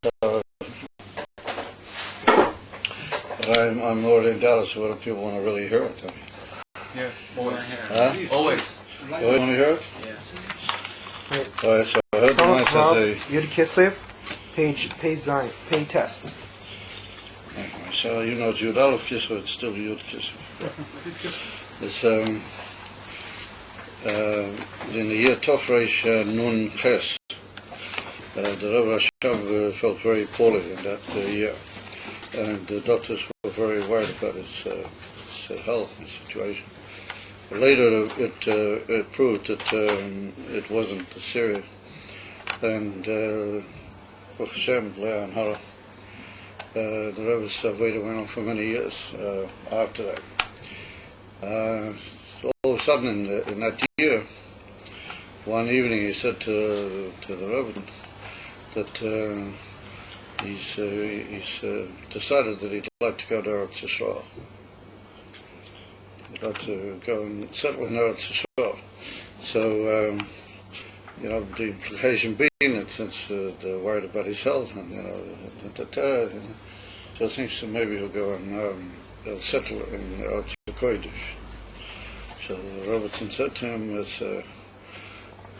I'm already in Dallas, so what if people want to really hear it? Yeah, always. Always. You always want to hear it? Yeah. Alright, so I heard Samech tonight Vav, that Yud Kislev, page Zion, page test. okay, so you know Yud Aleph Kislev, it's still Yud Kislev. It's in the year Tov Reish Nun Ches, the Rebbe Hashav felt very poorly in that year, and the doctors were very worried about his health and situation. Later it proved that it wasn't serious, and Baruch Hashem, Leah and Hara, the Rebbe's Aveda went on for many years after that. So all of a sudden in that year, one evening he said to the Rebbe that he's decided that he'd like to go to Eretz Yisrael. He'd like to go and settle in Eretz Yisrael. So, the implication being that since they're worried about his health and, so I think so maybe he'll go and he'll settle in Eretz Kodesh. So Robertson said to him,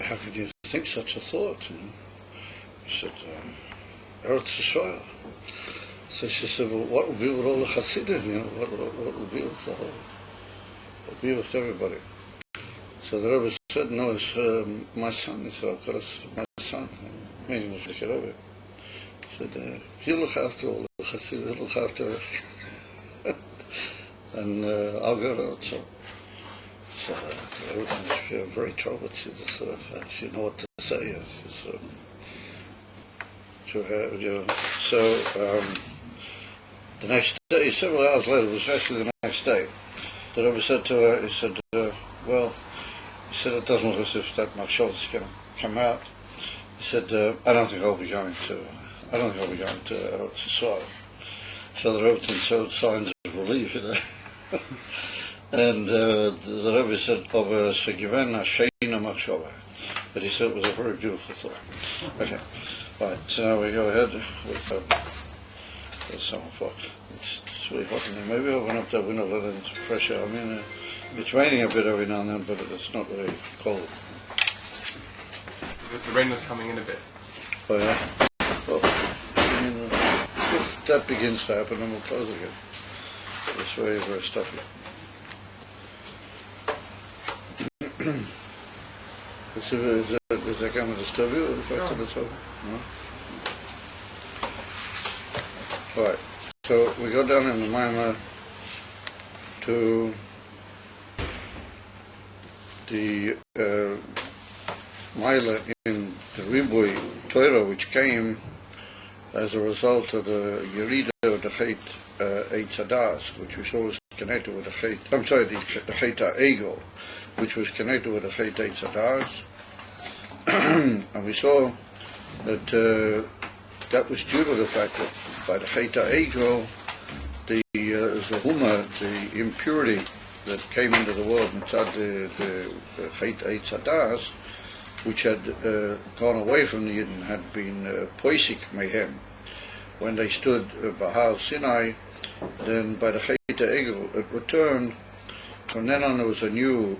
how could you think such a thought? And he said, Eretz Yisrael. So she said, well, what will be with all the Hasidim? What will be with the whole? What will be with everybody? So the Rebbe said, no, it's my son. He said, I've got my son. Meaning was the Rebbe. He said, he'll look after all the Hasidim, he'll look after everything. And I'll go to Eretz. So the Rebbe was very troubled. She just she didn't know what to say. So the next day, several hours later, it was actually the next day, the Rebbe said to her, he said, it doesn't look as if that machshava is going to come out. He said, I don't think I'll be going to Eretz Yisrael. So the Rebbe showed signs of relief, and the Rebbe said, but he said it was a very beautiful thought. Okay. Right, so now we go ahead with some of it's really hot in here. Maybe open up that window, let in fresh air. I mean, it's raining a bit every now and then, but it's not really cold. The rain was coming in a bit. Oh, yeah? Well, if that begins to happen, then we'll close again. It's very, very stuffy. Is that going to disturb you? No? Alright, so we go down in the Maimah to the Maila in the Ribui Torah, which came as a result of the Yerida of the Chet Eitz Hadas, which we saw was connected with the Chet, the Chet HaEgel, which was connected with the Chet Eitz Hadas. And we saw that that was due to the fact that by the Chet HaEgel, the Zahuma, the impurity that came into the world inside the Chet Eitz Hadas, which had gone away from the Yidden, had been poisik mehem. When they stood Bahal Sinai, then by the Chet HaEgel it returned. From then on there was a new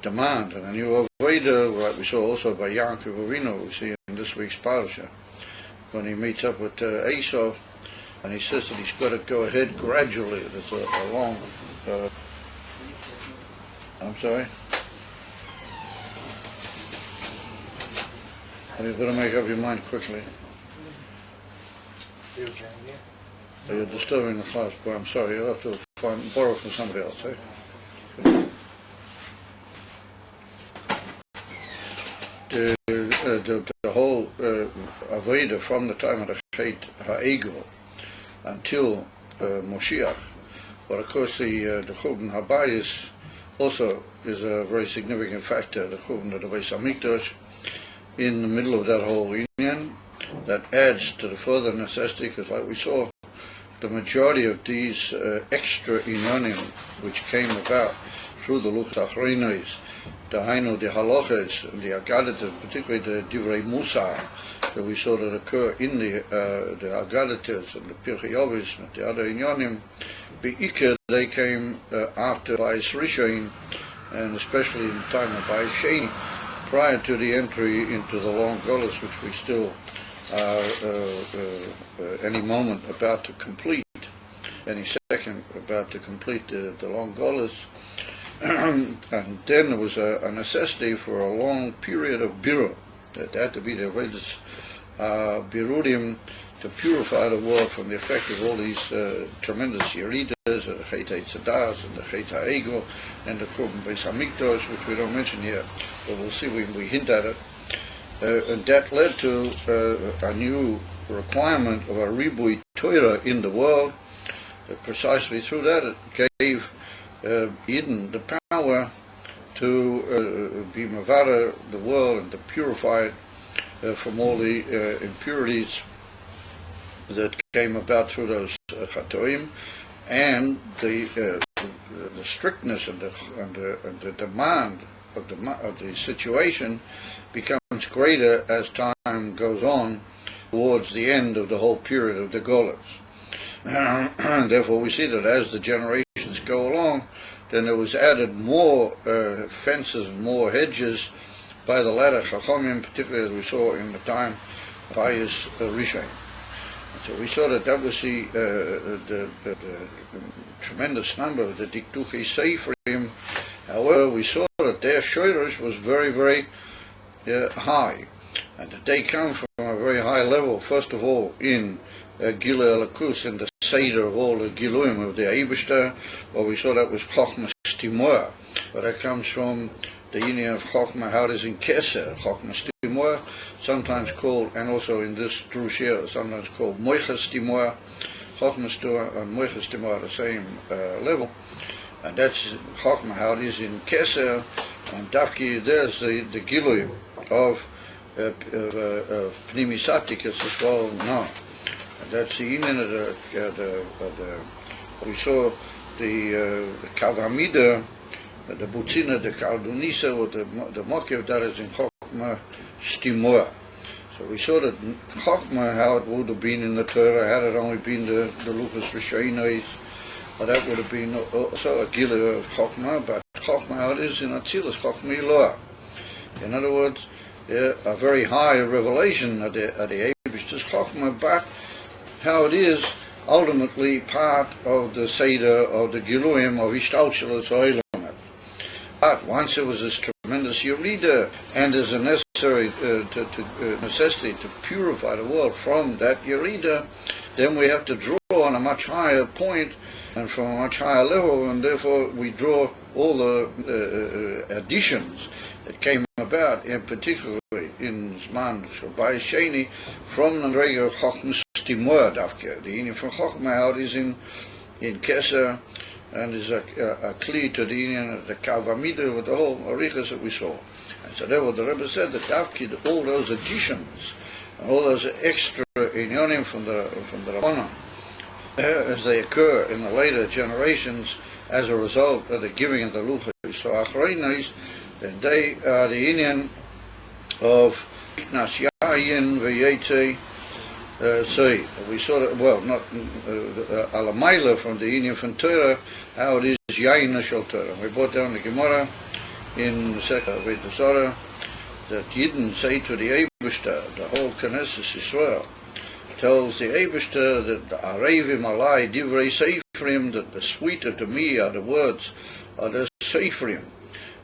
demand and a new Aveda, like we saw also by Yaakov Avinu, we see in this week's parasha, when he meets up with Esau, and he says that he's got to go ahead gradually. There's a long... I'm sorry? You better make up your mind quickly. You're disturbing the class, boy. I'm sorry. You'll have to borrow from somebody else, eh? The whole Aveda from the time of the Chet HaEgel until Moshiach, but of course the Churban Habayis also is a very significant factor. The Churban of the Beis Hamikdash in the middle of that whole union, that adds to the further necessity, because like we saw, the majority of these extra inyanim which came about through the Luchas Achronos, the halachas, and the Agadatas, particularly the Divrei Musa, that we saw that occur in the Agadatas and the Pirchei Avos and the other Inyanim. Be'ikar, they came after Bayis Rishon, and especially in the time of Bayis Sheni, prior to the entry into the long Golus, which we still are any moment about to complete, any second about to complete the long Golus. And then there was a necessity for a long period of birur. That had to be the Vedas birudim, to purify the world from the effect of all these tremendous yeridas, the Chet Eitzadas and the Chet Ha'ego and the Korban Beis Hamikdash, which we don't mention here, but we'll see when we hint at it. And that led to a new requirement of a ribui Torah in the world. Precisely through that, it gave Yidden the power to be mavara the world and to purify it from all the impurities that came about through those chatoim, and the strictness and the demand of the situation becomes greater as time goes on towards the end of the whole period of the Golas. Therefore, we see that as the generations go along, then there was added more fences and more hedges by the latter Chachamim, particularly as we saw in the time of Bayis Rishon. So we saw that was the tremendous number of the Dikduchei Seifrim. However, we saw that their shoulders was very, very high, and that they come from a very high level. First of all, in Gilui Elokus, in the Seder of all the Giluim of the Eibishter, well, we saw that was Chochmah Stimor, but that comes from the union of Chochmah, how it is in Keser, Chochmah Stimor, sometimes called, and also in this Drushir, sometimes called Moichas Stimor. Chochmah Stimor and Moichas Stimor are the same level, and that's Chochmah, how it is in Keser, and Dafki, there's the Gilui of Pnimi Satikas as well now. And that's the union of the we saw the Kavamida, the Butzina, the Kaldunisa, or the Mokiv, that is in Chochmah Stimor. So we saw that Chochmah, how it would have been in the Torah, had it only been the Luchas Rishonos, but that would have been also a Gilui of Chochmah, but Chochmah, how it is in Atzilus, Chochmah Eloah. In other words, a very high revelation of the Eibishter's Chochmah, but how it is ultimately part of the Seder of the Giluim of Ishtalshalos Oilam. But once there was this tremendous Yerida, and there's a necessary necessity to purify the world from that Yerida, then we have to draw on a much higher point and from a much higher level, and therefore we draw all the additions that came about, and particularly in Zman Bayis Sheni, from the regular Chochmah Stimor Dafke, the union from Chochmah, how it is in Keser, and is a kli to the union of the Kavamida with the whole Arichas that we saw. And so therefore the Rebbe said that Dafke, all those additions, and all those extra inyonim from the Rabbanan, as they occur in the later generations as a result of the giving of the Luchas Achronos, then they are the union of Iknas Yayin V'Yetze Sei. We saw that, well, not Alamaila from the union from Torah, how it is Yayin Shel Torah. We brought down the Gemara in the second Vedas that Yidden say to the Eibishter, the whole Knesset Yisrael, tells the Eibishter that the Arevim Alai Divrei Seifrim, that the sweeter to me are the words of the Seifrim.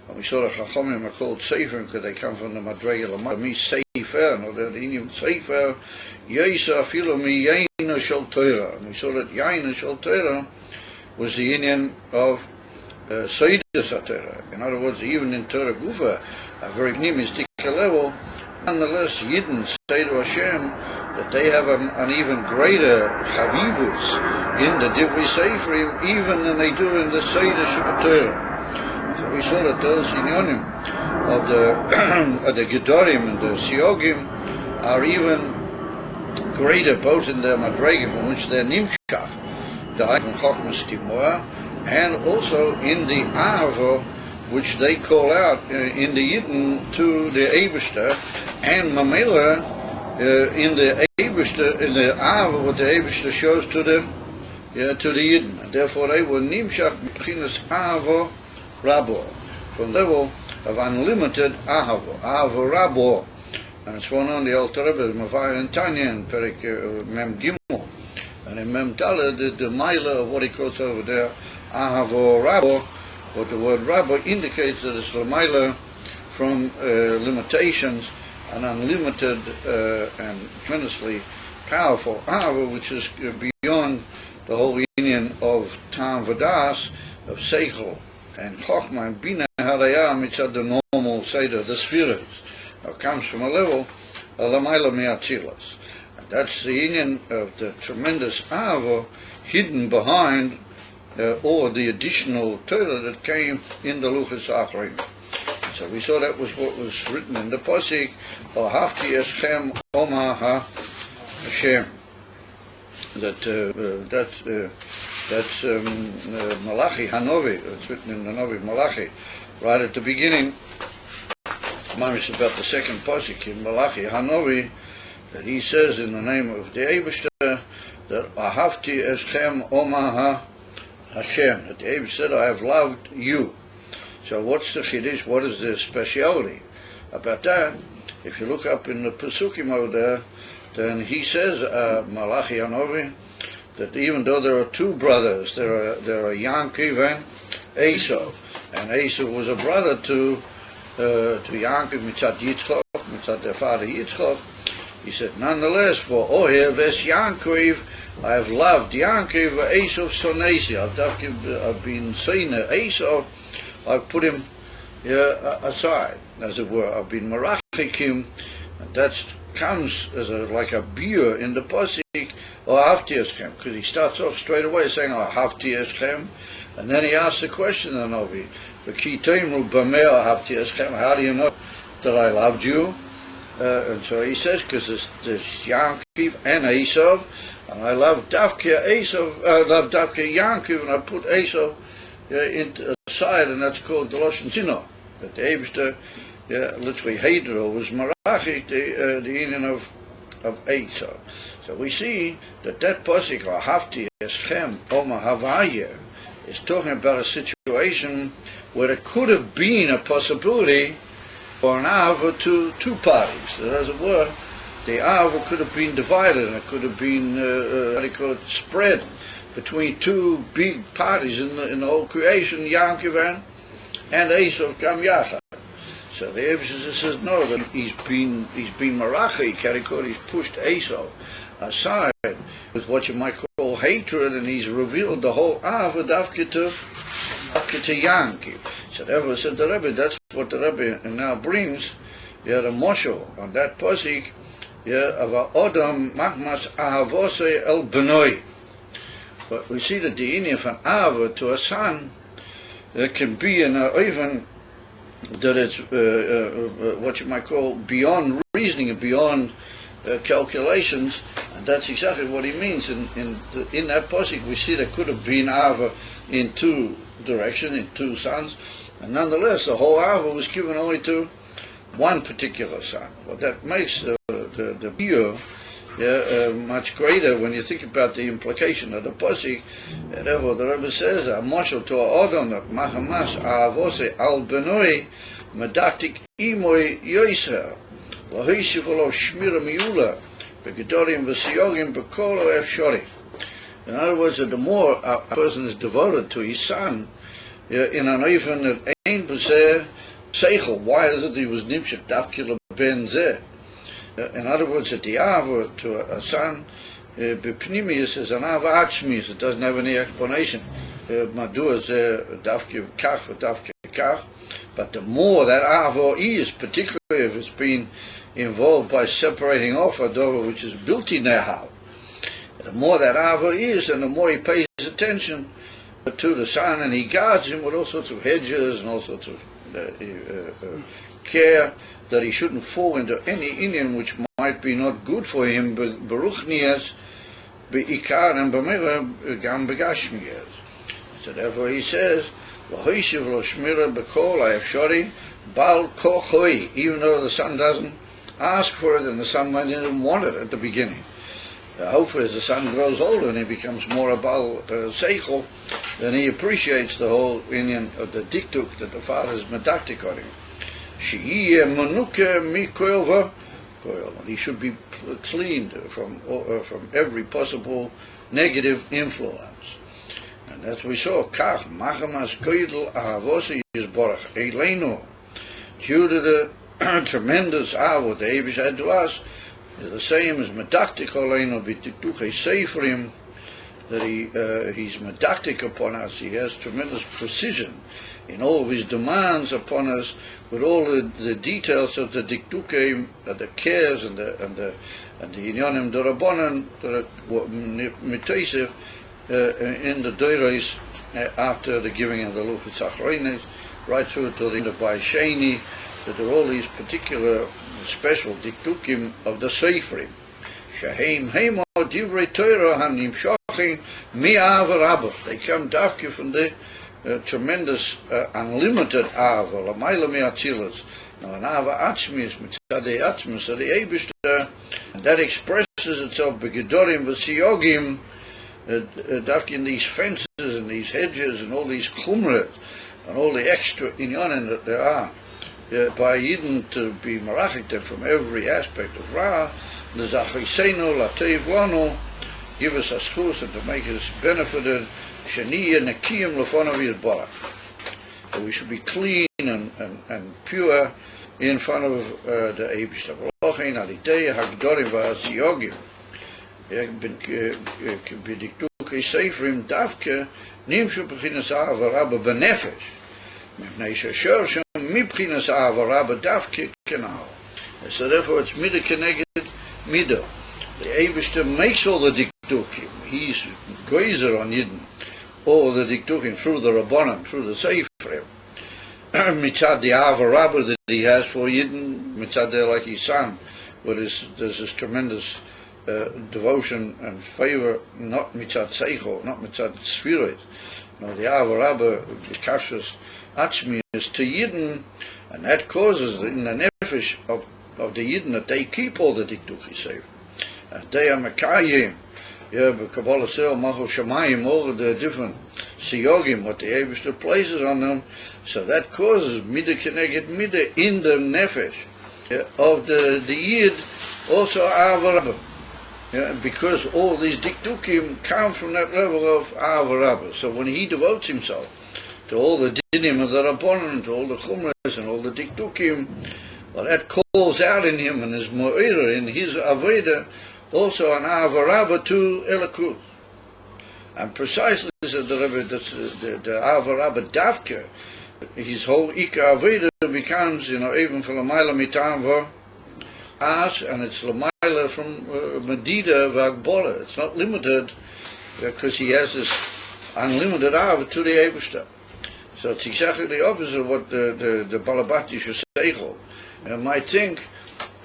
And we saw the Chachamim are called Seifrim because they come from the Madrega Lamar. Mi Seifer, no, the Indian Seifer, Yesa Filo Mi Yaina Shel Torah. And we saw that Yaina Shel Torah was the union of Seidas HaTorah. In other words, even in Torah Gufa, a very pnimistic level, nonetheless, Yidden say to Hashem that they have an even greater chavivus in the Divrei Seifrim even than they do in the Seidas HaTorah. So we saw that those inyonim of the Gedorim and the Siogim are even greater, both in their madregim, from which they're nimshach, the and Chochmas Timor, and also in the Ahava, which they call out in the Yidden to the Eibishter, and Mamela in the Eibishter, in the Ahava, what the Eibishter shows to the Yidden. And therefore they were Nimshach B'chinas Ahava Rabo, from the level of unlimited Ahava, Ahava Rabo. And it's one on the Alter Rebbe, Mavai and Tanya, in Perik Mem Gimel. And in Mem Daled, the Maila of what he calls over there, Ahava Rabo, what the word Rabo indicates that it's the Maila from limitations, an unlimited and tremendously powerful Ahava, which is beyond the whole union of Tam Vadas, of Seichel, and Chochma, and Bina Haraya, mitzad the normal Seder, the spheres. It comes from a level of Lamaila Me'atzilas. And that's the union of the tremendous Ahava hidden behind or the additional Torah that came in the Luchas Achrim. So we saw that was what was written in the Pasik, Hafti Eschem Oma Ha Hashem. That's Malachi Hanovi. It's written in the Novi Malachi, right at the beginning. Mamish about the second pasuk in Malachi Hanovi, that he says in the name of the Eibishter that Ahavti Eschem Omaha Hashem, that the Eibishter said, I have loved you. So what's the chiddush? What is the speciality about that? If you look up in the Pesukim over there, then he says, Malachi Hanovi, that even though there are two brothers, there are Yankiv and Esau, and Esau was a brother to Yankiv mitzad Yitzchok, mitzad their father Yitzchok. He said, nonetheless, for Ohev es Yankiv, I have loved Yankiv, Esau sonesi. I've been saying Esau, I've put him aside, as it were. I've been marachikim, and that comes as like a beer in the pasuk, or Hafti Eschem, because he starts off straight away saying, Hafti Eschem, and then he asks the question, the Novi, how do you know that I loved you? And so he says, because there's Yankiv and Esau, and I love Davke Yankiv, and I put Esau aside, and that's called the Lashon Sino. That the Eibishter literally hated or was marachik the union of Esau. So we see that pasuk, Hafti Eschem Oma Havaya, is talking about a situation where it could have been a possibility for an Ahava to two parties. That, as it were, the Ahava could have been divided, and it could have been spread between two big parties in the whole creation, Yankiv and Esau Kam Yachad. So the Eibishter says no, that he's been marachik, he's pushed Esau aside with what you might call hatred, and he's revealed the whole Ahava dafke to Yankiv. So therefore said the Rebbe, that's what the Rebbe now brings, the Moshe on that pasuk, of Adam Machmas Ahavose El Benoi. But we see that the union of an Ahava to a son can be in even that it's what you might call beyond reasoning and beyond calculations, and that's exactly what he means. In that pasuk, we see there could have been Ahava in two directions, in two sons, and nonetheless, the whole Ahava was given only to one particular son. Well, that makes the view much greater when you think about the implication of the pasuk. Therefore, the Rebbe says, "Moshe to Adam machamas ahavose al benoi medaktik imoi yoiser lahisivolo shmira miula begedorim v'siyogim bekolo efshori." In other words, that the more a person is devoted to his son, in an even that ain't b'zeh seichel. Why is it he was nimshach dafkila ben zeh? In other words, that the Ahava to a son, B'pnimius is an Ahava Atzmius. It doesn't have any explanation. Madua zeh dafke kach v'dafke kach. But the more that Ahava is, particularly if it's been involved by separating off a dover which is built in Nehav, the more that Ahava is, and the more he pays attention to the son, and he guards him with all sorts of hedges and all sorts of care, that he shouldn't fall into any Indian which might be not good for him, Baruch Nias, be'ikar and b'mira gam begashmiyas. So therefore he says, "V'hoishiv lo shmira b'kol ha'efshori bal kochoi." Even though the son doesn't ask for it, and the son might not even want it at the beginning. Hopefully, as the son grows older and he becomes more a bal seichel, then he appreciates the whole union of the diktuk that the father is medaktik on him. She'iyeh manuke mikoilva. He should be cleaned from every possible negative influence. And as we saw, kach machamas koidel ahavosi yisborach eleinu. Due to the tremendous avot the Eibush had to us, is the same as medaktik oleinu b'tiktuchei seifrim, that he's medaktik upon us. He has tremendous precision in all of his demands upon us, with all the details of the diktukim, the cares and the inyonim derabonan that are mitosef in the doros after the giving of the luchos achronis, right through to the end of Baisheni, that there are all these particular special diktukim of the seifrim. Shaheim heimo divrei Torah hanimshochin mi'av rabba. They come dafke from the tremendous, unlimited ava, l'mayla mi'atzilas. Now an ava atzmis, mitzadei atzmis, of the Eibishter, and that expresses itself begedorim v'siyogim, dafke in these fences and these hedges and all these chumras and all the extra inyanim that there are. By Yidden to be marachik from every aspect of Ra, the Zachisenu, Lateiv Lanu, give us a schus and to make us benefited, Shaniya Nekiyim Lefonav Yisbarach. So we should be clean and pure in front of the Eibishter. V'lochein alitei hagdorim v'asiyogim, b'diktukei seifrim davke, nimshu b'chinas ha'avarabba b'nefesh. So therefore it's midah keneged midah. The Eibishter makes all the diktukim. He's goizer on Yidden, all the diktukim through the Rabbanim, through the Seifrim. Mitzad the Avarabba that he has for Yidden, mitzad like his son, but there's this tremendous devotion and favor, not mitzad seichel, not mitzad sfirit. No, the Avarabba, the kashrus Atzmi is to Yidden, and that causes in the nefesh of the Yidden that they keep all the diktuki safe. And they are Mekayim, but Kabbalah Sel, Machal Shemayim, all of the different siyogim, what the Eibishter places on them, so that causes midah keneged midah in the nefesh of the Yid, also Avarabba. Because all these diktukim come from that level of Avarabba. So when he devotes himself to all the dinim of the Rabbanon, to all the chumras and all the diktukim, well, that calls out in him and is mo'ira in his aveda, also an avarabba to elakut. And precisely said the Rebbe, the avarabba davke, his whole ika aveda becomes, even for l'mayla mitam va as, and it's l'mayla from medida v'agbola. It's not limited because he has this unlimited av to the Eibishter. So it's exactly the opposite of what the Balabati should say. You might think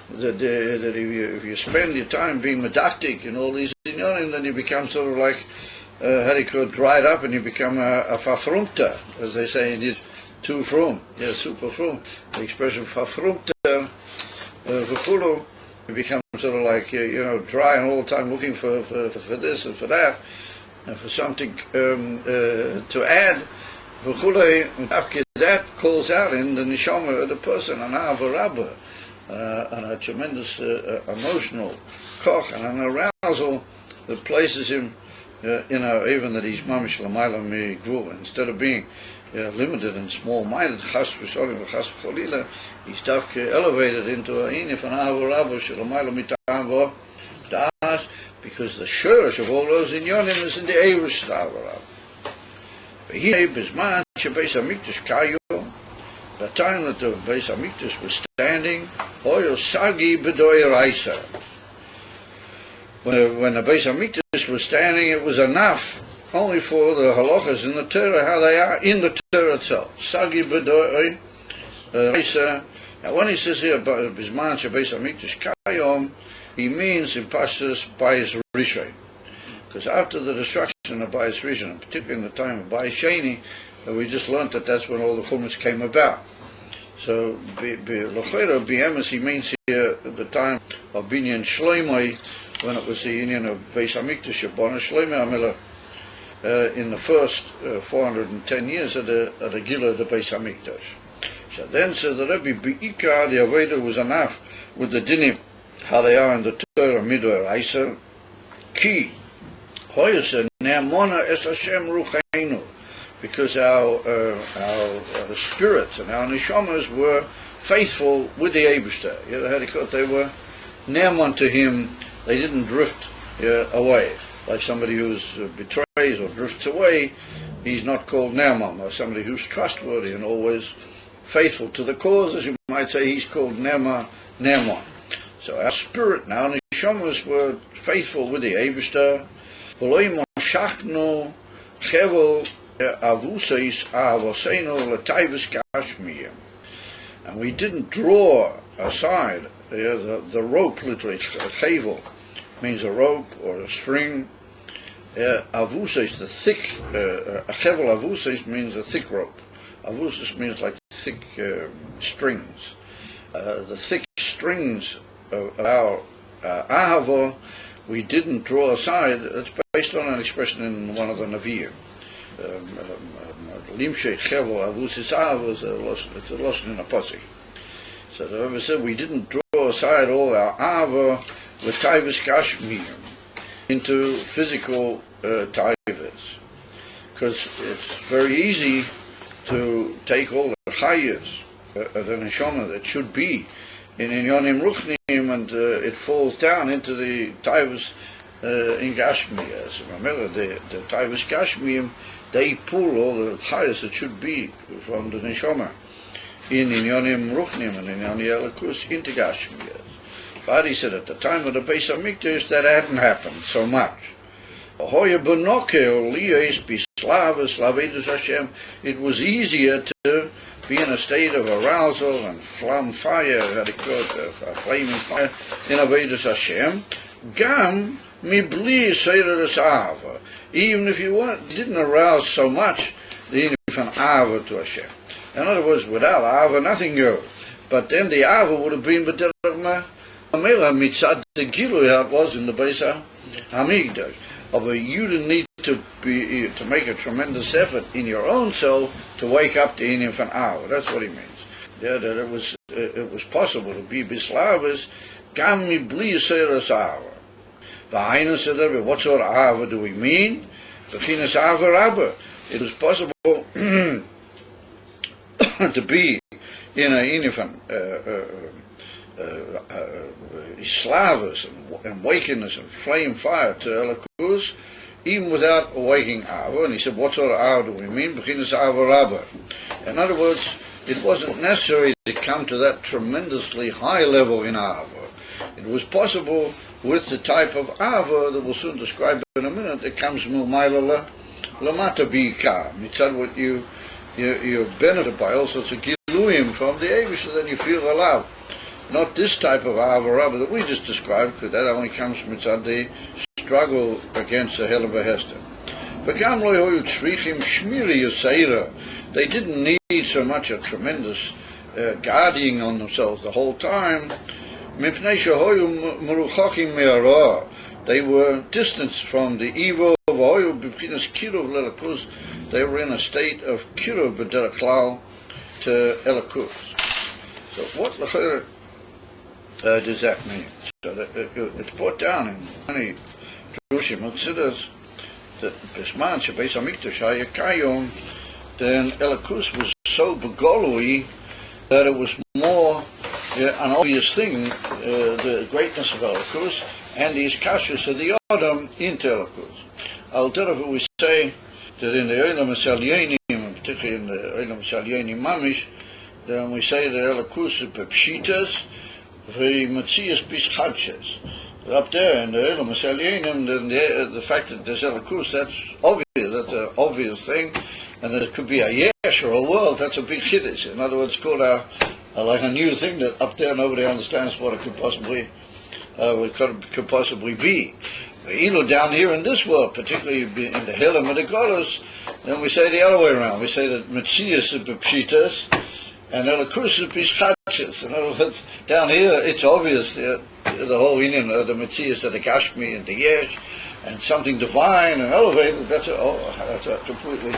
that if you spend your time being medaktik and all these inyanim, then you become sort of like, how do you call it, dried up, and you become a fafrumta, as they say in this, too frum, super frum. The expression fafrumta, v'chulu, you become sort of like, dry and all the time looking for this and for that, and for something to add. That calls out in the neshama of the person an avarabba, and a tremendous emotional koch and an arousal that places him, even that he's mamish l'mayla mi'gvul. Instead of being limited and small-minded, chas v'sholim v'chas v'cholila, he's dafke elevated into a inif an avarabba sh'l'mayla mitam vo das, because the shurish of all those inyonim is in the Eibush avarabba. The time that the Beis Hamikdash was standing, when the Beis Hamikdash was standing, it was enough only for the halachas in the Torah, how they are in the Torah itself. Sagi b'doy reisa. Now when he says here about Bisman Beis Hamikdash Kayom, he means in Pashtus by his Rishon. Because after the destruction of Bayis Rishon, and particularly in the time of Bayis Sheni, we just learned that that's when all the Chumash came about. So, L'chera, B'emes, he means here at the time of Binyan Shloimeh, when it was the union of Beis HaMikdash, Shabbona Shloimeh HaMelech, in the first 410 years of the Gila of the Beis HaMikdash. So then says the Rebbe, Be'ikar, the Aveda was enough with the dinim, how they are in the Torah Midoraisa, Ki, Hoyasa, Ne'amona es Hashem Ruchainu, because our spirits and our neshamas were faithful with the Eibishter. They were ne'aman to him. They didn't drift away. Like somebody who betrays or drifts away, he's not called ne'aman. Or somebody who's trustworthy and always faithful to the cause, as you might say, he's called ne'aman. So our spirit and our neshamas were faithful with the Eibishter. V'lo moshachnu chevel avusais avosenu l'tayvus kashmiyim. And we didn't draw aside the rope, literally, chevel means a rope or a string. Avusais, the thick, a chevel avusais means a thick rope. Avusais means like thick strings. The thick strings of our ahava, we didn't draw aside. It's based on an expression in one of the Nevi'im. Limshei chevel avusais ahava is it's a lesson in a pasuk. So the Rebbe said we didn't draw aside all our ahava with taivas kashmiyim into physical taivas, because it's very easy to take all the chayas, the neshama that should be in inyanim ruchnim, and it falls down into the taivas in gashmiyas. Remember, the taivas kashmiyim, they pull all the chayas that should be from the neshama in inyanim ruchnim and inyanim elikus into gashmiyas. But he said at the time of the Beis HaMikdash that hadn't happened so much. It was easier to be in a state of arousal and flam fire, a flaming fire in Avodas Hashem. Gam mibli seiras ahava. Even if you didn't arouse so much, the infant ahava to Hashem. In other words, without ahava, nothing goes. But then the ahava would have been b'derech mitzad the gilu how it was in the Beis HaMikdash. But you didn't need to make a tremendous effort in your own soul to wake up the infant ahava. That's what he means. Yeah, that it was possible to be bislavas gam mibli seiras ahava. V'hainu said, what sort of ahava do we mean? B'chinas ahava rabba. It was possible to be in an infant slavas and wakeness and flame fire to elikus, even without awaking ahava. And he said, what sort of ahava do we mean? B'chinas ahava rabba. In other words, it wasn't necessary to come to that tremendously high level in ahava. It was possible with the type of ahava that we'll soon describe in a minute that comes mu'mayla lamata bi'ikar. Mitzad what you're benefited by all sorts of giluim from the Eibush, then you feel alive. Not this type of ahava rabba that we just described, because that only comes from inside the struggle against the hell of a hester. They didn't need so much a tremendous guarding on themselves the whole time. They were distanced from the evil. They were in a state of kiruv b'derech klal to elikus. So what does that mean? So it's brought down in many drushim. It says that Bisman Beis HaMikdash Hayakayom, then elikus was so begolui that it was more an obvious thing, the greatness of elikus and the iskashus of the Adam into elikus. Al derech we say that in the Olam Salyenim, particularly in the Olam Salyenim Mamish, then we say that elikus is bepshitas v'matzias bischadches. Up there in the Olam Salyenim, then the fact that there's elikus, that's obvious. That's an obvious thing, and that it could be a yesh or a world. That's a big chiddush. In other words, it's called like a new thing that up there nobody understands what it could possibly be. down here in this world, particularly in the Hillam of the Golos, then we say the other way around. We say that Metzias is B'Pshitas and Elikus is B'Schatches. In other words, down here it's obvious that the whole Indian of the Metzias of the Gashmi and the Yesh and something divine and elevated. That's a completely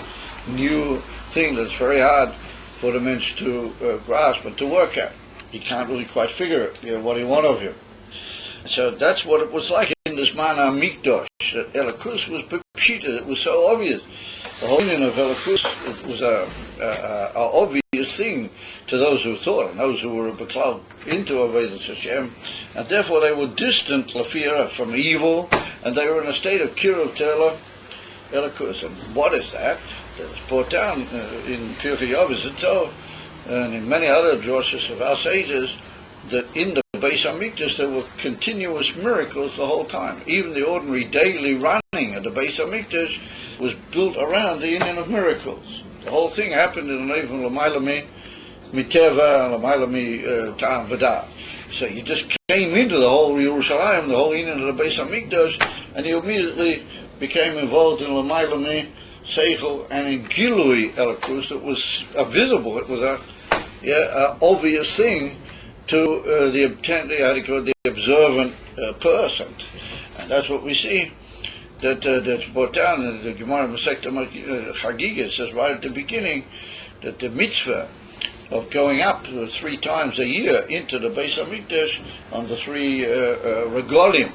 new thing that's very hard for the mensch to grasp and to work at. He can't really quite figure it, what he wants of you. So that's what it was like in this man Mikdash, that Elikus was B'Pshita. It was so obvious. The whole meaning of Elikus was a obvious thing to those who thought, and those who were beklal into Avodas Hashem, and therefore they were distant lafira from evil, and they were in a state of kiruv to Elikus. And what is that? That's brought down in Pirkei Avos and in many other droshes of our sages, that in the Beis Hamikdash there were continuous miracles the whole time. Even the ordinary daily running of the Beis Hamikdash was built around the union of miracles. The whole thing happened in the name of L'mayla Miteva and L'mayla Ta'am V'da. So you just came into the whole Yerushalayim, the whole union of the Beis Hamikdash, and you immediately became involved in L'mayla Seichel and in Gilui Elikus. It was visible. It was a obvious thing to the observant person, and that's what we see. That's brought down in the Gemara Masechta Chagiga. Says right at the beginning that the mitzvah of going up 3 times a year into the Beis Hamikdash on the 3 regalim,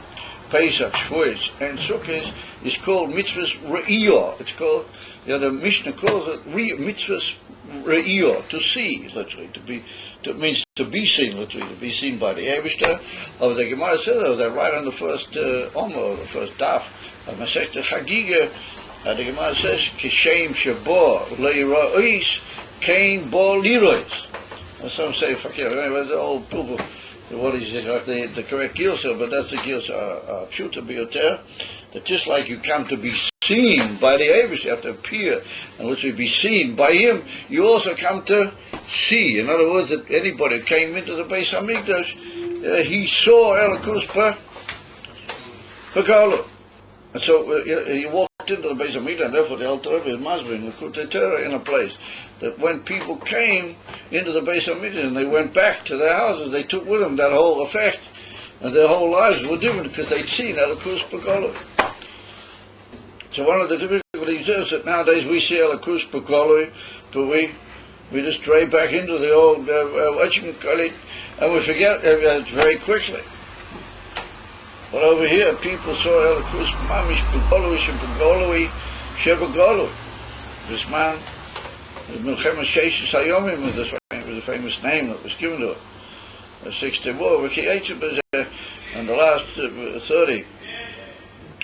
Pesach, Shavuos, and Sukkot, is called mitzvahs re'iyah. It's called, the Mishnah calls it mitzvahs re'iyah, to see, literally, it means to be seen, literally, to be seen by the Eibishter. Of the Gemara says that right on the first Omer, the first daf of Masechta Chagiga, the Gemara says, Kishem Shabo Le'ira'is Kain Bo Lirois. And some say, fakir, anyway, the old proof of what is the correct Gilsa, but that's the Gilsa Pshuta Bioter, that just like you come to be seen by the Eibishter, you have to appear and literally be seen by him, you also come to see. In other words, that anybody who came into the Beis Hamikdash, he saw Elikus Pagalo. And so he walked into the Beis Hamikdash, and therefore the Alter Rebbe is masbrin, the Kutei Torah, in a place that when people came into the Beis Hamikdash and they went back to their houses, they took with them that whole effect, and their whole lives were different because they'd seen Elikus Pagalo. So one of the difficulties is that nowadays we see Elikus Pagalo, but we just stray back into the old and we forget very quickly. But over here, people saw Elikus Mamish Pagoloi Shepagoloi Shepagoloi. This man, Milchemes Sheshes Hayomim, was a famous name that was given to it. The 6th war, and the last 30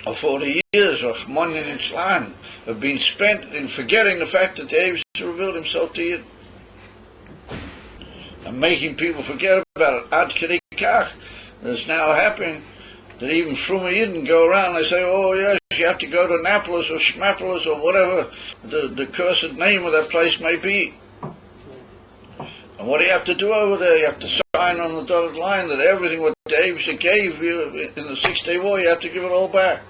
or 40 years of Monin and Tzlan have been spent in forgetting the fact that the Eibishter revealed himself to you and making people forget about it. Ad K'dei Kach, it's now happening that even Fruma Yidden go around and they say, oh yes, you have to go to Annapolis or Schmapolis or whatever the cursed name of that place may be. And what do you have to do over there? You have to sign on the dotted line that everything what the Eibishter gave you in the 6-day war, you have to give it all back.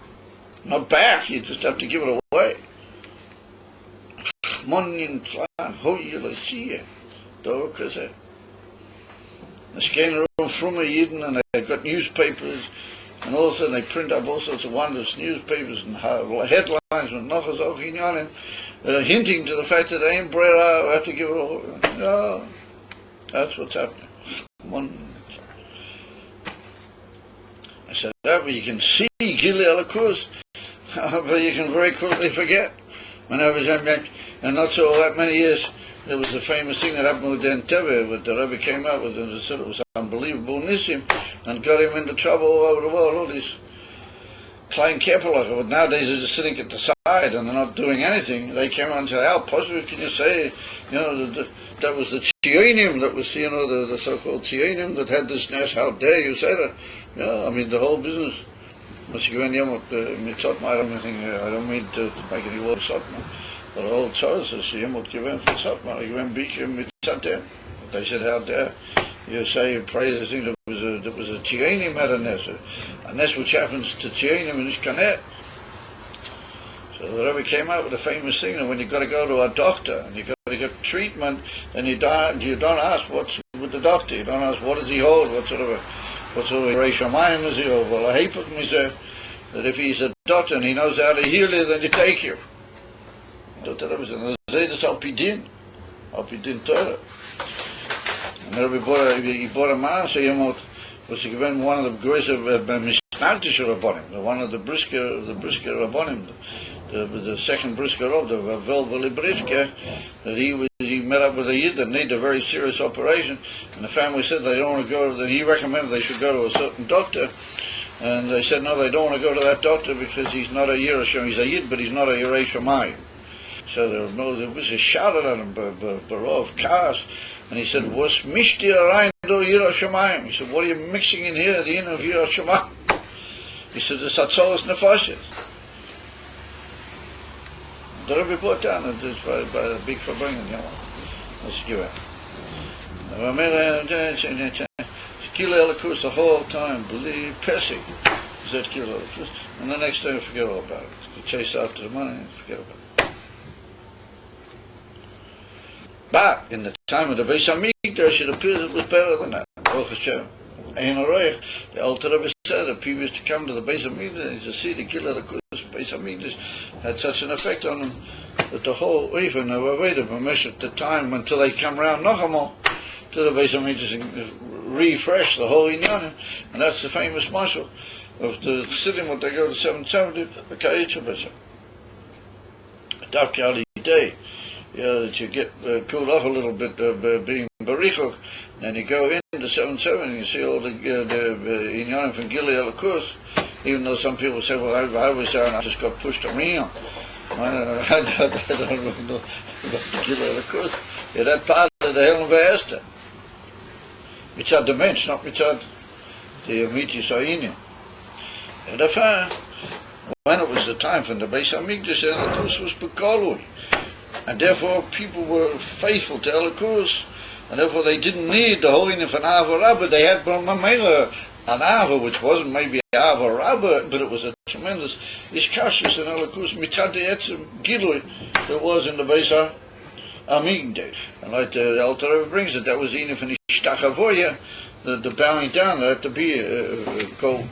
Not back, you just have to give it away. Monin Tzlan, Hoyele Siye, Dor Kazeh. They scan around Fruma Yidden and they've got newspapers, and all of a sudden they print up all sorts of wondrous newspapers and headlines with Nochas Ochinyanim, hinting to the fact that they ain't bread out, I have to give it all. No, that's what's happening. I said that, but you can see Gili Elikus, but you can very quickly forget. Whenever, and not so that many years, there was a famous thing that happened with Den Teve, that the Rebbe came out with, and said it was unbelievable Nissim, and got him into trouble all over the world. All these Klein Kepelach, but nowadays they're just sitting at the side and they're not doing anything. They came out and said, how possibly can you say, that was the Tzionim, that was, the so-called Tzionim that had this nest, how dare you say that? I mean, the whole business. I don't mean to make any word Sotma. But the whole Torah says, Yemot Given for Sotma, Given Bikim Mitzatem. They said, how dare. You say you praise the thing. There was a Tzionim had a nest which happens to Tzionim in Ishkanet. So the Rebbe came out with a famous thing that when you've got to go to a doctor and you've got to get treatment, then you don't ask what's with the doctor. You don't ask what does he hold, what sort of Reish Hamayim is he hold. Well, a Hepech is that if he's a doctor and he knows how to heal you, then you take you. So the Rebbe said, "Zaydas al pidin Torah." And the Rebbe he bought a man, so was given one of the größer misnagtische Rabbonim, one of the brisker Rabbonim, the second brisker of the Velveli Brisker, that he met up with a Yid that needed a very serious operation, and the family said they don't want to go. That he recommended they should go to a certain doctor, and they said no, they don't want to go to that doctor because he's not a Yerushalayim. He's a Yid, but he's not a Yerei Shamayim. So there was a shout at him, Barov Kas, and he said, "Was mishti arayin do Yerushalayim?" He said, "What are you mixing in here, the in of Yerushalayim?" He said, "The Satzolos Nefashis." The Rebbe brought down by the big Farbrengen, you know. Let's give it. Kilo Elikus the whole time, believe, Pesach. Is that Kilo Elikus? And the next day, forget all about it. You chase after the money and forget about it. But in the time of the Beis Hamikdash, it appears it was better than that. Baruch Hashem. The Alter Rebbe said that people used to come to the Beis Hamikdash to see the Kilo Elikus. Beis Hamikdash had such an effect on them that the whole even never waited for the time until they come round Nachamol to the Beis Hamikdash and refresh the whole Inyanim, and that's the famous mashal of the Chassidim when they go to 770 the Ka'itcha B'Shem. Dafki Ali Day, that you get cooled off a little bit being Barichov, and you go into 770 and you see all the Inyanim from Gilead Elikus. Even though some people say, well, I was there and I just got pushed around. I don't know about the Gilead Elikus. Yeah, that part of the Helen V'Esther. Mitzad the Mensch, not Mitzad the Amiti Sa'inim. And when it was the time from the Beis Hamikdash, the Elikus was Bekolui. And therefore people were faithful to Elikus, and therefore they didn't need the holiness of an Ava Rabbah. They had an Ava, which wasn't maybe Ava Rabbah, but it was a tremendous Ishkashus and Elikus Mitzad the Etzim Gilui that was in the Beis Hamikdash. And like the Alter Rebbe brings it, that was even for Nishtachavoya, the bowing down, that had to be called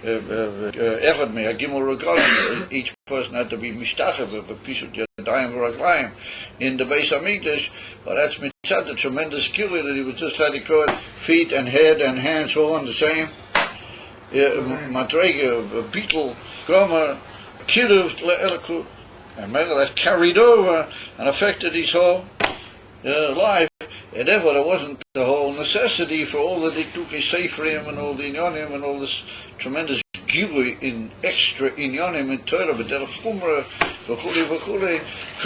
Echad Me, a Gimel Regalim. Each person had to be Mishtachav, a piece of Yadayim V'Raglayim in the Beis Hamikdash. But that's Mitzad, the tremendous skill that he was just had to call feet and head and hands all on the same. Madrega, Beetle, Gomer, Kiruv, Le'eliku, and that carried over and affected his whole life. And therefore there wasn't the whole necessity for all that they took his Seifrim and all the Inyanim and all this tremendous gilui in extra Inyanim in Torah, but there Chumrah, v'chuli,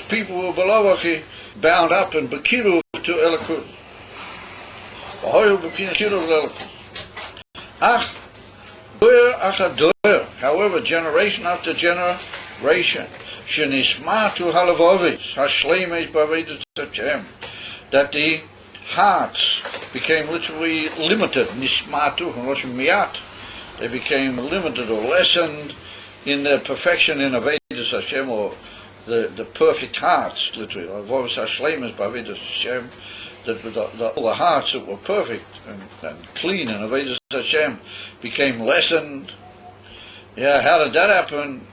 people were belowachi, bound up and bekiruv to Elikus. V'hoyu bekiruv Elikus. However, generation after generation, shenismatu halavovis, hashleimes b'avedus Hashem, that the hearts became literally limited, nismatu from Lashon miat, they became limited or lessened in their perfection in Avedus Hashem, or the perfect hearts, literally, halavovis hashleimes b'avedus Hashem, that all the hearts that were perfect and clean in Avedus Hashem became lessened. Yeah, how did that happen?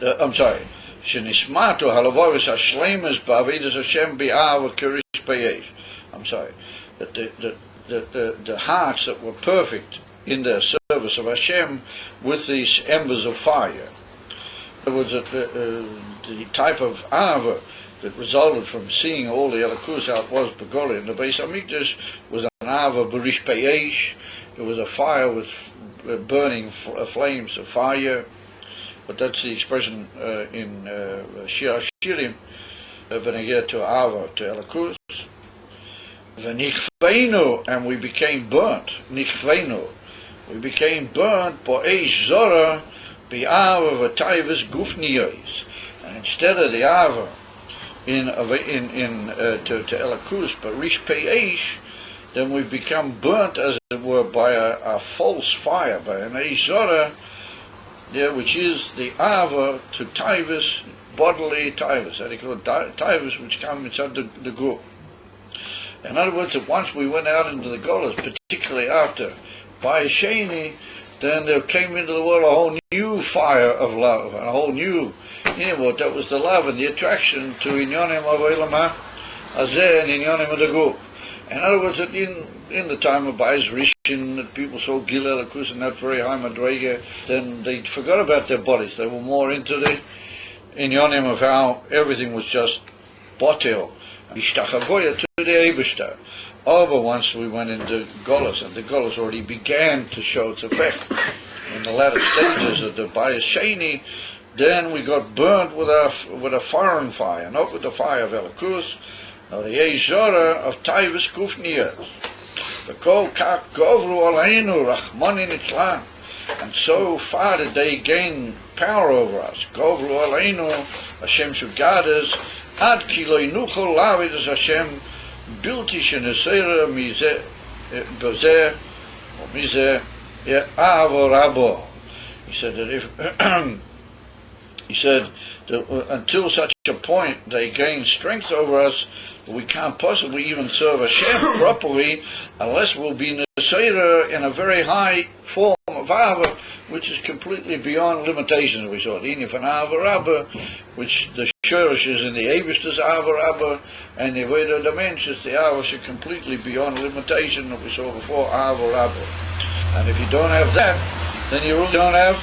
I'm sorry. Shenismatu halavovis hashleimus ba'avedus Hashem bi'ava kirish payesh. I'm sorry. That the hearts that were perfect in their service of Hashem with these embers of fire. There was the type of ava that resulted from seeing all the Elikus how it was Begoli in the Beis Hamikdash was an ava b'rish payesh. It was a fire with burning flames of fire. But that's the expression in Shir HaShirim, V'negeh to Ava, to Elikus. V'nichveinu, and we became burnt. Nichveinu, we became burnt, bo'eish zora, bi'ava v'tayvis gufniyos. And instead of the Ava to Elakus, but Rish Peish, then we become burnt, as it were, by a false fire, by an Eizora, which is the Ava to Taivas, bodily Taivas, they call it Taivas, which come inside the group. In other words, that once we went out into the Golas, particularly after Bayesheni, then there came into the world a whole new fire of love, and a whole new, that was the love and the attraction to Inyonim of Elamah, Azeh and Inyonim of the group. In other words, that in the time of Bayes Rishon, that people saw Gil Elakus and that very high Madrega, then they forgot about their bodies. They were more into the Inyonim of how everything was just Botel, Ishtachavoya to the Eibishter. Over once we went into Golas, and the Golas already began to show its effect. In the latter stages of the Bayes Sheni, then we got burnt with a foreign fire, not with the fire of Elakus, nor the Eizora of Taivas Kufniyas. The Kol Kak Govru Aleinu Rachmanin Itzlan. And so far did they gain power over us. Govru Aleinu, Hashem Shugadas, Ad Kiloi Nuchol Lavidas Hashem, Bilti Shenesera Mizeh, Bezeh, or Mizeh, Avo Rabo. He said that until such a point they gain strength over us, we can't possibly even serve Hashem properly unless we'll be Nesera in a very high form of Ava, which is completely beyond limitations. We saw the Inyan from Ava Rabba, which the Shurish is in the Eibishter's Ava Rabba, and the Veda dimensions, the Ava is completely beyond limitation that we saw before, Ava Rabba. And if you don't have that, then you really don't have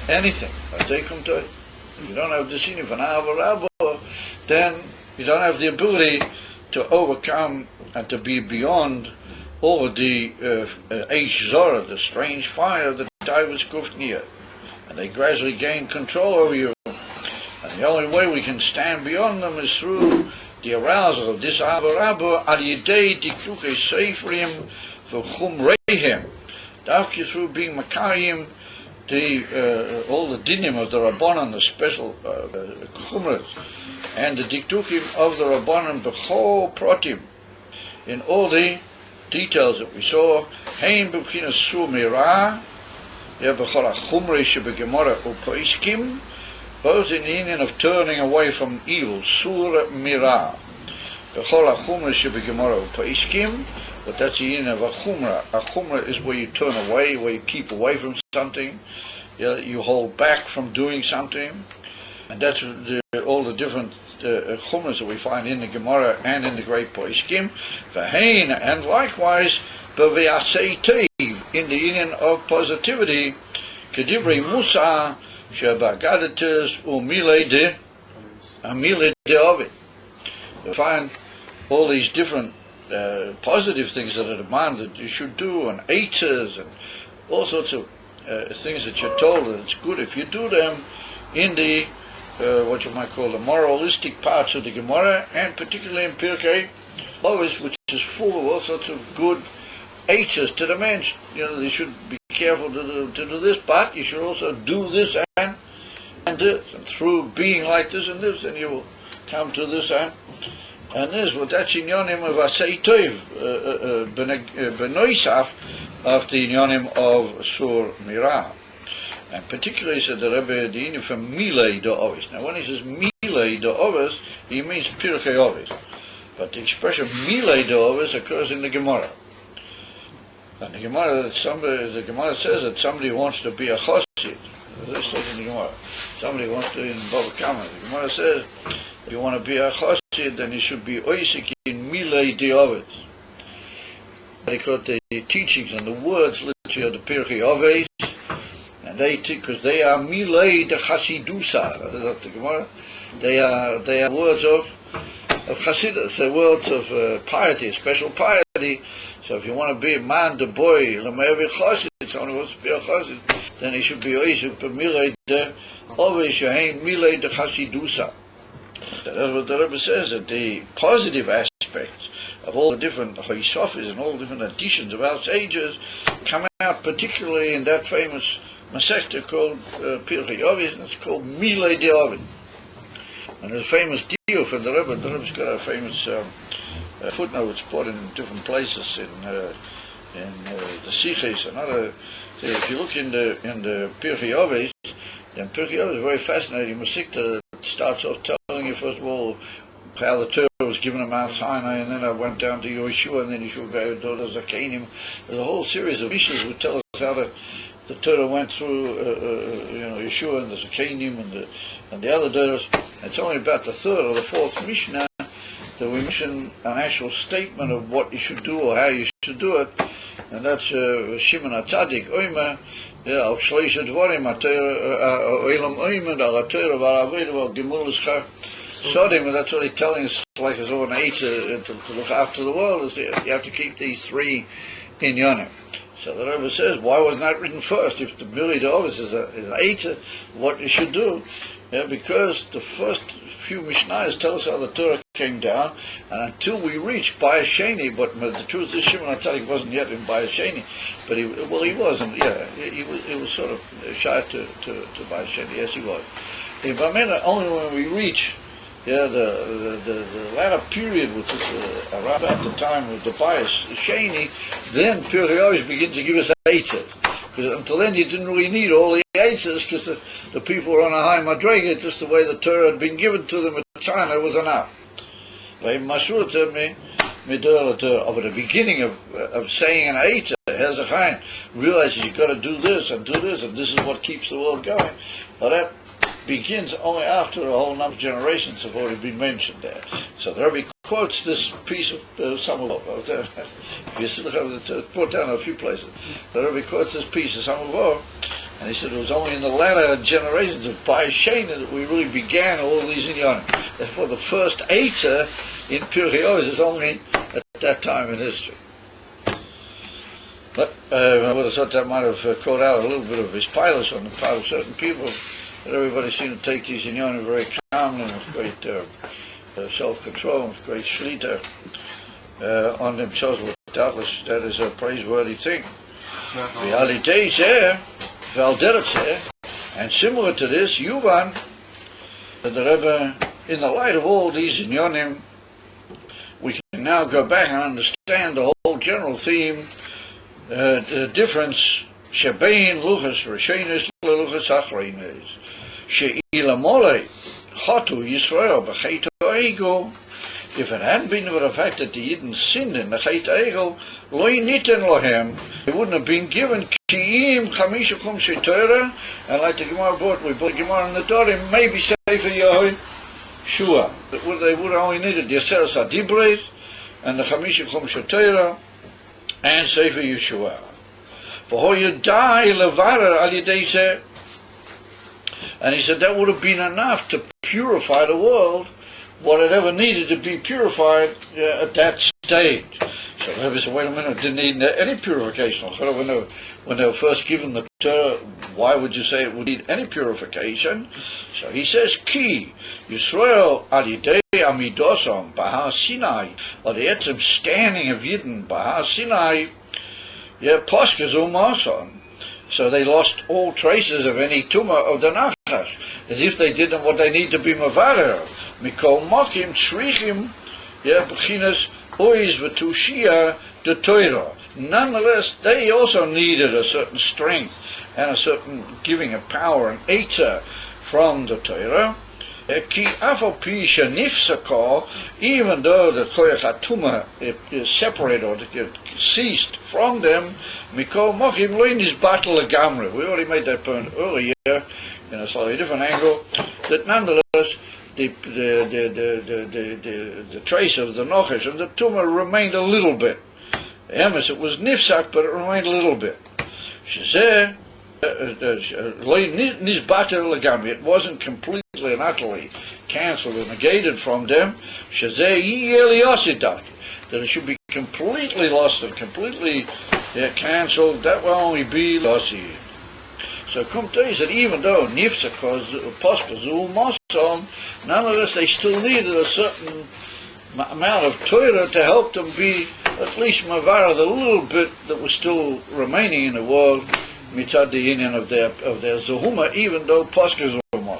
anything. I take them to it. If you don't have the Inyan from Ava Rabba, then you don't have the ability to overcome and to be beyond all the Eish Zora, the strange fire of the Taivas Kufniya. And they gradually gain control over you. And the only way we can stand beyond them is through the arousal of this Ava Rabba, al yidei tiktuche seifrim v'chumreihem. Dafki through being Makayim, all the dinim of the Rabbanan, the special chumras, and the diktukim of the Rabbanan, b'chol protim, in all the details that we saw, hein b'bchinas sur mirah, b'chol ha'chumrei shebegemara u'poiskim, both in the union of turning away from evil, sur mirah, b'chol ha'chumrei shebegemara u'poiskim, but that's the union of a chumrah. A chumrah is where you turn away, where you keep away from something, you hold back from doing something, and that's all the different chumras that we find in the Gemara and in the great Poiskim. V'hein, and likewise, b've'asei teiv, in the union of positivity, kedivrei Musa, shebagadates umile de ovid. You find all these different positive things that are demanded that you should do, and eitzes, and all sorts of things that you're told that it's good if you do them in the what you might call the moralistic parts of the Gemara, and particularly in Pirkei Avos, which is full of all sorts of good eitzes to the man. They should be careful to do this, but you should also do this and this, and through being like this and this, then you will come to this and this. Well, that's inyonim of asei toiv benoisaf of the inyonim of sur mirah. And particularly, said the Rebbe, the inyan from milei de ovis. Now, when he says milei de ovis, he means pirkei ovis. But the expression milei de ovis occurs in the Gemara. And the Gemara says that somebody wants to be a chosid. This says in the Gemara. Somebody wants to, in Bava Kama, the Gemara says, if you want to be a chosid, then you should be oisik in milei de ovis. They call it the teachings and the words literally of the pirkei ovis. And because they are milei de chasidusa, that's the Gemara. They are words of chasidus, they're words of piety, special piety. So if you want to be a man, the boy, l'me'evi chasid, someone who wants to be a chasid, then he should be oisik milei de ovis shehein milei de chasidusa. That's what the Rebbe says, that the positive aspects of all the different Hoisofis and all the different additions of our sages come out particularly in that famous Masechta called Pirkei Avos, and it's called Milei de Ovid. And there's a famous deal for the Rebbe. The Rebbe's got a famous footnote which put in different places in the Siches and other. If you look in the Pirkei Avos, then Pirkei Avos is very fascinating. Masikta starts off telling you first of all how the Torah was given at Mount Sinai, and then I went down to Yeshua, and then Yeshua gave to the Zakanim. There's a whole series of issues which tell us how the Torah went through, Yeshua and the Zakanim and the other Torahs. It's only about the third or the fourth Mishnah that we mention an actual statement of what you should do or how you should do it, and that's Shimon HaTzadik Oimer al Shleisha Dvarim Oilam Oimer al HaTorah Val Aved Val Gemul L'Schar Sodim, and that's what he's telling us, like as an eight to look after the world, is you have to keep these three in Yonim. So the Rebbe says, why wasn't that written first? If the Bili Dovis is an eight, what you should do? Because the first few Mishnahs tell us how the Torah came down, and until we reach Bayasheni, but the truth is Shimon HaTzadik wasn't yet in Bayasheni, but he wasn't, he was sort of shy to Bayasheni, yes he was. But only when we reach the latter period, which is around about the time of the Bayasheni, then Pirkei Avos begins to give us eitzes. Because until then you didn't really need all the eitzes, because the people were on a high madrega, just the way the Torah had been given to them at China was enough. But at the beginning of saying an eitzah, Hezekiah realizes you've got to do this, and this is what keeps the world going. Well, that begins only after a whole number of generations have already been mentioned there. So the Rebbe quotes this piece of Samech Vav. You still have to put down a few places. The Rebbe quotes this piece of Samech Vav, and he said it was only in the latter generations of Bayasheni that we really began all these inyanim. Therefore, the first eitzah in Pirkei Avos is only at that time in history. But I would have thought that might have caught out a little bit of his pilot on the part of certain people. But everybody seemed to take these inyanim very calmly and with great self-control and with great shlita on themselves. Doubtless that is a praiseworthy thing. And similar to this, Yuvan, the Rebbe, in the light of all these inyanim, we can now go back and understand the whole general theme, the difference shebein luchas rishonos leluchas achronos. She'ilamole chatu Yisrael b'chet ha'egel. If it hadn't been for the fact that the Yidden sinned in the chet ha'egel, lo niten lohem, it wouldn't have been given ki'im chamisha kum she'torah, and like the Gemara brought, we put Gemara in the Dorim, maybe Sefer Yehoy Shua. They would have only needed the Aseres HaDibros and the chamisha kum she'torah and Sefer Yeshua. And he said that would have been enough to purify the world, what it ever needed to be purified at that stage. So the Rebbe said, wait a minute, it didn't need any purification. When they were first given the Torah, why would you say it would need any purification? So he says, Ki Yisrael al yidei amidosam b'har Sinai, or the etzem standing of Yidden b'har Sinai, poskas umason. So they lost all traces of any tumor of the nachash, as if they didn't what they need to be mavarer. Mikol mokim tzrichim, b'chinas oiz v'tushia the Torah. Nonetheless, they also needed a certain strength and a certain giving of power and eitzah from the Torah. Ki afal pi shenifsaka, even though the koyach hatuma is separated or ceased from them, mikol mochim loinis battle legamre. We already made that point earlier in a slightly different angle. That nonetheless, the trace of the nochesh and the tumor remained a little bit. Emes, it was nifsak, but it remained a little bit. Shezeh. It wasn't completely and utterly cancelled or negated from them. That it should be completely lost and completely cancelled. That will only be lost. So Kumtei said, even though nonetheless they still needed a certain amount of Torah to help them be at least mavara, the little bit that was still remaining in the world. Mitzad the union of their Zohuma, even though Pascha Zohuma.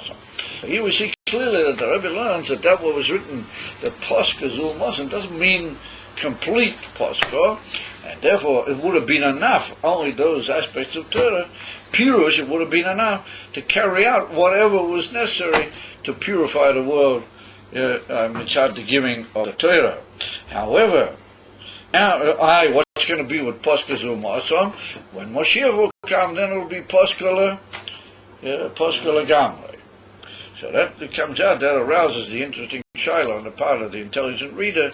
Here we see clearly that the Rebbe learns that what was written, the Posca Zulmosen, doesn't mean complete Posca, and therefore it would have been enough, only those aspects of Torah, Pirush, it would have been enough to carry out whatever was necessary to purify the world, mitzad the giving of the Torah. However, now, what's going to be with Posca Zulmosen? When Moshiach will come, then it will be Posca Lagamre. So that comes out, that arouses the interesting shaila on the part of the intelligent reader,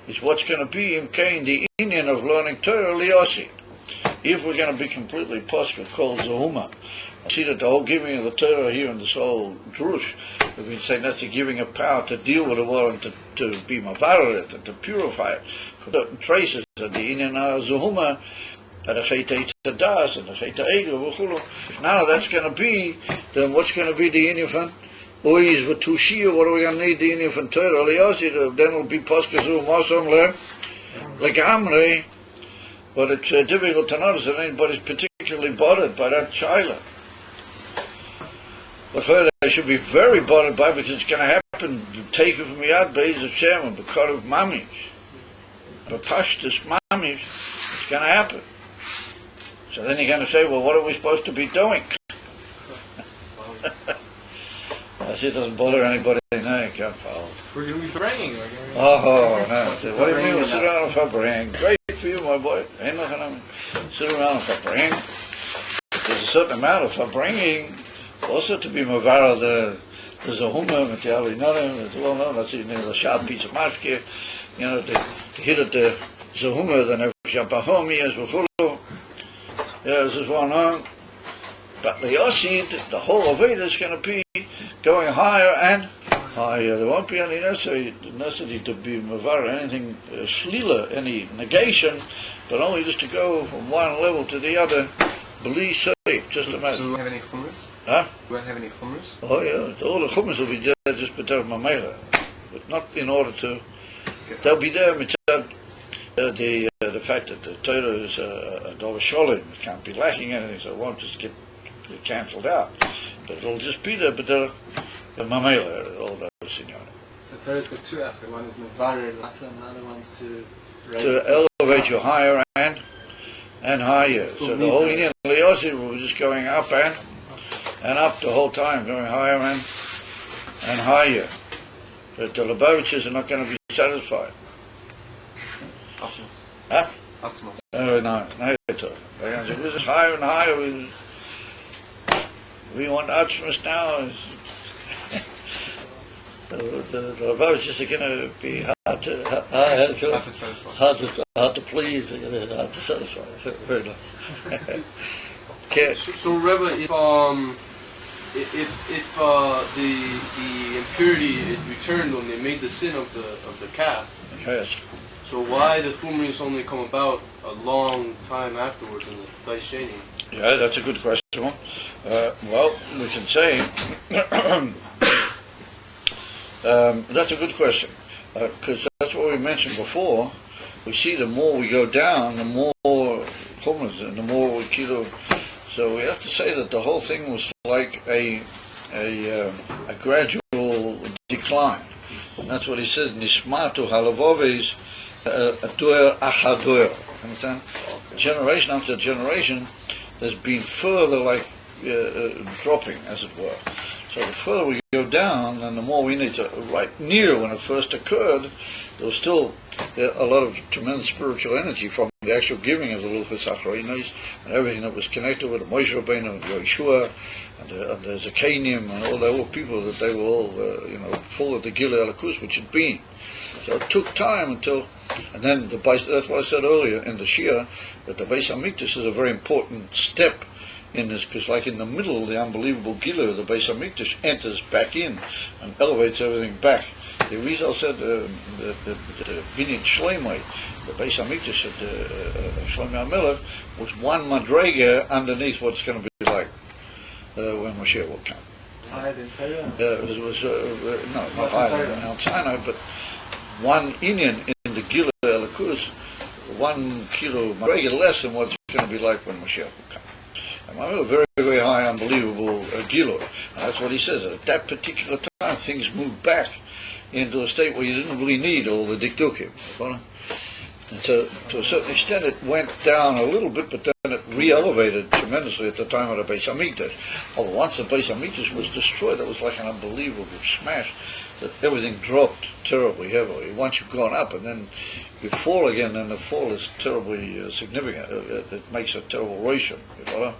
is what's going to be in Cain, the Indian of learning Torah Liosi. If we're going to be completely Posca called Zahuma, I see that the whole giving of the Torah here in this whole Drush, we've been saying that's the giving of power to deal with the world and to be Mavarer it and to purify it from certain traces of the Indian Zahuma, and the Cheta Das and the Cheta Ego. If none of that's going to be, then what's going to be the Indian from? Ois v'tushia, what are we going to need the Indian from Torah Liosi? Then it'll be Posca Zulmosen Legamre. But it's difficult to notice that anybody's particularly bothered by that shaila. But further, they should be very bothered by it because it's going to happen. Take it from Yad Beis of Shem and because of Mamish. But Pashtus Mamish, it's going to happen. So then you're going to say, well, what are we supposed to be doing? I see it doesn't bother anybody. No, you can't follow. We're going to be praying. Oh, no. What do you mean we'll sit around and praying? Great for you, my boy. Ain't nothing on me. Sit around and praying. There's a certain amount of bringing also to be Mavara the Zahuma, Matiali Nadim, it's well known, that's in the Shab piece of Mashke, to hit at the Zahuma, the Nefesh as Vachulu. Yeah, this is well known. But the Yosid, the whole Aveda is going to be going higher and higher. There won't be any necessity to be Mavara, anything Shlila, any negation, but only just to go from one level to the other. Believe so, just imagine. So, do we have any chumras? Huh? Do we have any chumras? Oh, yeah. All the chumras will be there just better mamela, but not in order to. Okay. They'll be there mitzad the fact that the Torah is a Dova Sholem. It can't be lacking anything, so it won't just get cancelled out. But it'll just be there, but they're mamela, all those signora. The Torah's got two aspects. One is mevarer lata, and the other one's to raise to elevate you higher and higher. So the whole Indian Leosid will be just going up and up the whole time, going higher and higher. But the Lubavitchers are not going to be satisfied. Atmos. Huh? Atmos. No, they're going to say, this is higher and higher. We want Atmos now. The Lubavitchers are going to be hard to please, hard to satisfy. Very nice. Okay. So Rebbe, if the impurity is returned when they made the sin of the calf, Yes. so why the Chumris only come about a long time afterwards in the Vaisheni? Yeah, that's a good question. Well, we can say that's a good question because that's what we mentioned before. We see the more we go down, the more chumras and the more we kilo. So we have to say that the whole thing was like a gradual decline. And that's what he says, Nishmatu halavoves adur achadur. Understand? Generation after generation, there's been further dropping, as it were. So the further we go down, and the more we need to, right near when it first occurred, there was still a lot of tremendous spiritual energy from the actual giving of the Luchas Achroinos and everything that was connected with the Moshe Rabbeinu and Yeshua and the Zakanim and all the people that they were all, full of the Gilei Alakus, which had been. So it took time until, and then that's what I said earlier in the Shia, that the Beis Hamikdash is a very important step in this, because like in the middle, the unbelievable Gilui, the Beis Hamikdash enters back in and elevates everything back. The Rizal said the Binyan Shloimeh, the Beis Hamikdash at Shloimeh HaMelech, was one madrega underneath what's going to be like when Moshiach will come. Higher than Torah? It was no, not higher than Al Sinai, but one Inyan in the Gilui Alakus, 1 kilo madrega less than what's going to be like when Moshiach will come. A very, very high, unbelievable Gilor. And that's what he says. At that particular time, things moved back into a state where you didn't really need all the dikdukim. And so, to a certain extent, it went down a little bit, but then it re-elevated tremendously at the time of the Beis Hamikdash. Although once the Beis Hamikdash was destroyed, that was like an unbelievable smash. That everything dropped terribly heavily. Once you've gone up and then you fall again, then the fall is terribly significant. It makes a terrible ratio, you know.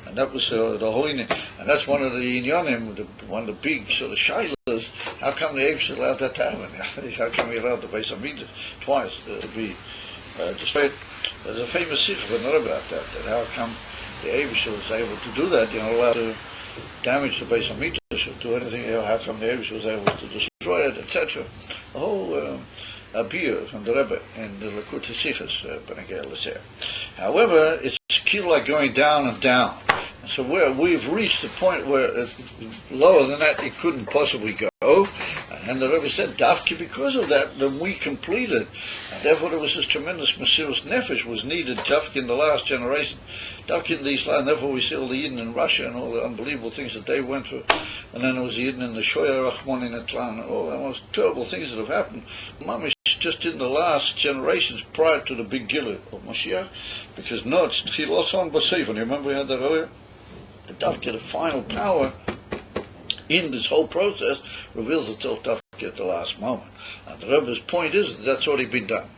And that was the whole, and that's one of the inyanim, one of the big sort of shaylas. How come the Eibush allowed that to happen? How come he allowed the Beis Hamikdash twice to be destroyed? There's a famous sikh about that. That how come the Eibush was able to do that? Allowed to damage the Beis Hamikdash or do anything. How come the Eibush was able to destroy it, etc. The whole Abir from the Rebbe in the Likutei Sichos, Benegay L'Seh. However, it's like going down and down. And so we've reached the point where lower than that it couldn't possibly go. And the Rebbe said, Dafki, because of that, then we completed. And therefore there was this tremendous Mesiras Nefesh was needed, Dafki in the last generation. Dafki in these lands, therefore we see all the Yidden in Russia and all the unbelievable things that they went through. And then there was the Yidden in the Shoya Rachmon in Atlan and all the most terrible things that have happened. Mamish just in the last generations prior to the big Gilui of Mashiach. Because no, it's Tchiloson B'Seif. And you remember we had that earlier? The Dafki, the final power in this whole process, reveals itself Dafki at the last moment. And the Rebbe's point is that that's already been done.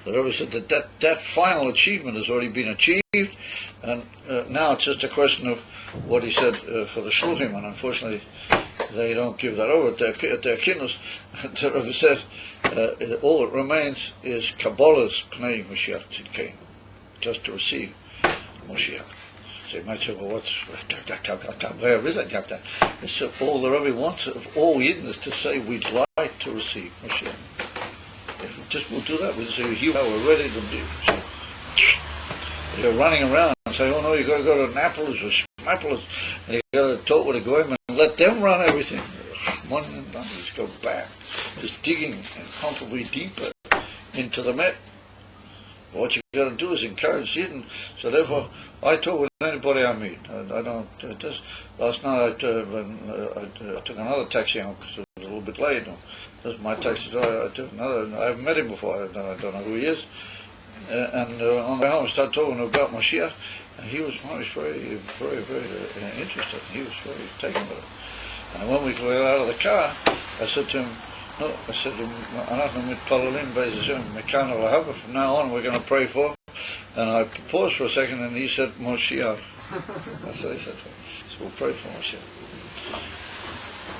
The Rebbe said that final achievement has already been achieved, and now it's just a question of what he said for the Shluchim, and unfortunately they don't give that over at their kinnos. The Rebbe said all that remains is Kabbalah's Pnei Mashiach Tzidkein, just to receive Mashiach. So you might say, well, where is that? It's all the Rebbe wants of all Yidden is to say we'd like to receive Mashiach. If we just will do that, we'll say, we're ready to do it. You're running around and say, oh no, you've got to go to Annapolis or Schmapolis, and you've got to talk with a goyim and let them run everything. One and another, just go back, just digging incomparably deeper into the Met. What you've got to do is encourage Yidden. So therefore, I talk with anybody I meet. I don't, last night I took another taxi home because it was a little bit late. This is my taxi driver. I took another, I haven't met him before, I don't know who he is. And on the way home I started talking about Mashiach, and he was very, very, very interested. He was very taken with it. And when we got out of the car, I said to him, no, I said to him, from now on we're going to pray for. And I paused for a second and he said, Moshiach. That's what he said to me. So we'll pray for Moshiach.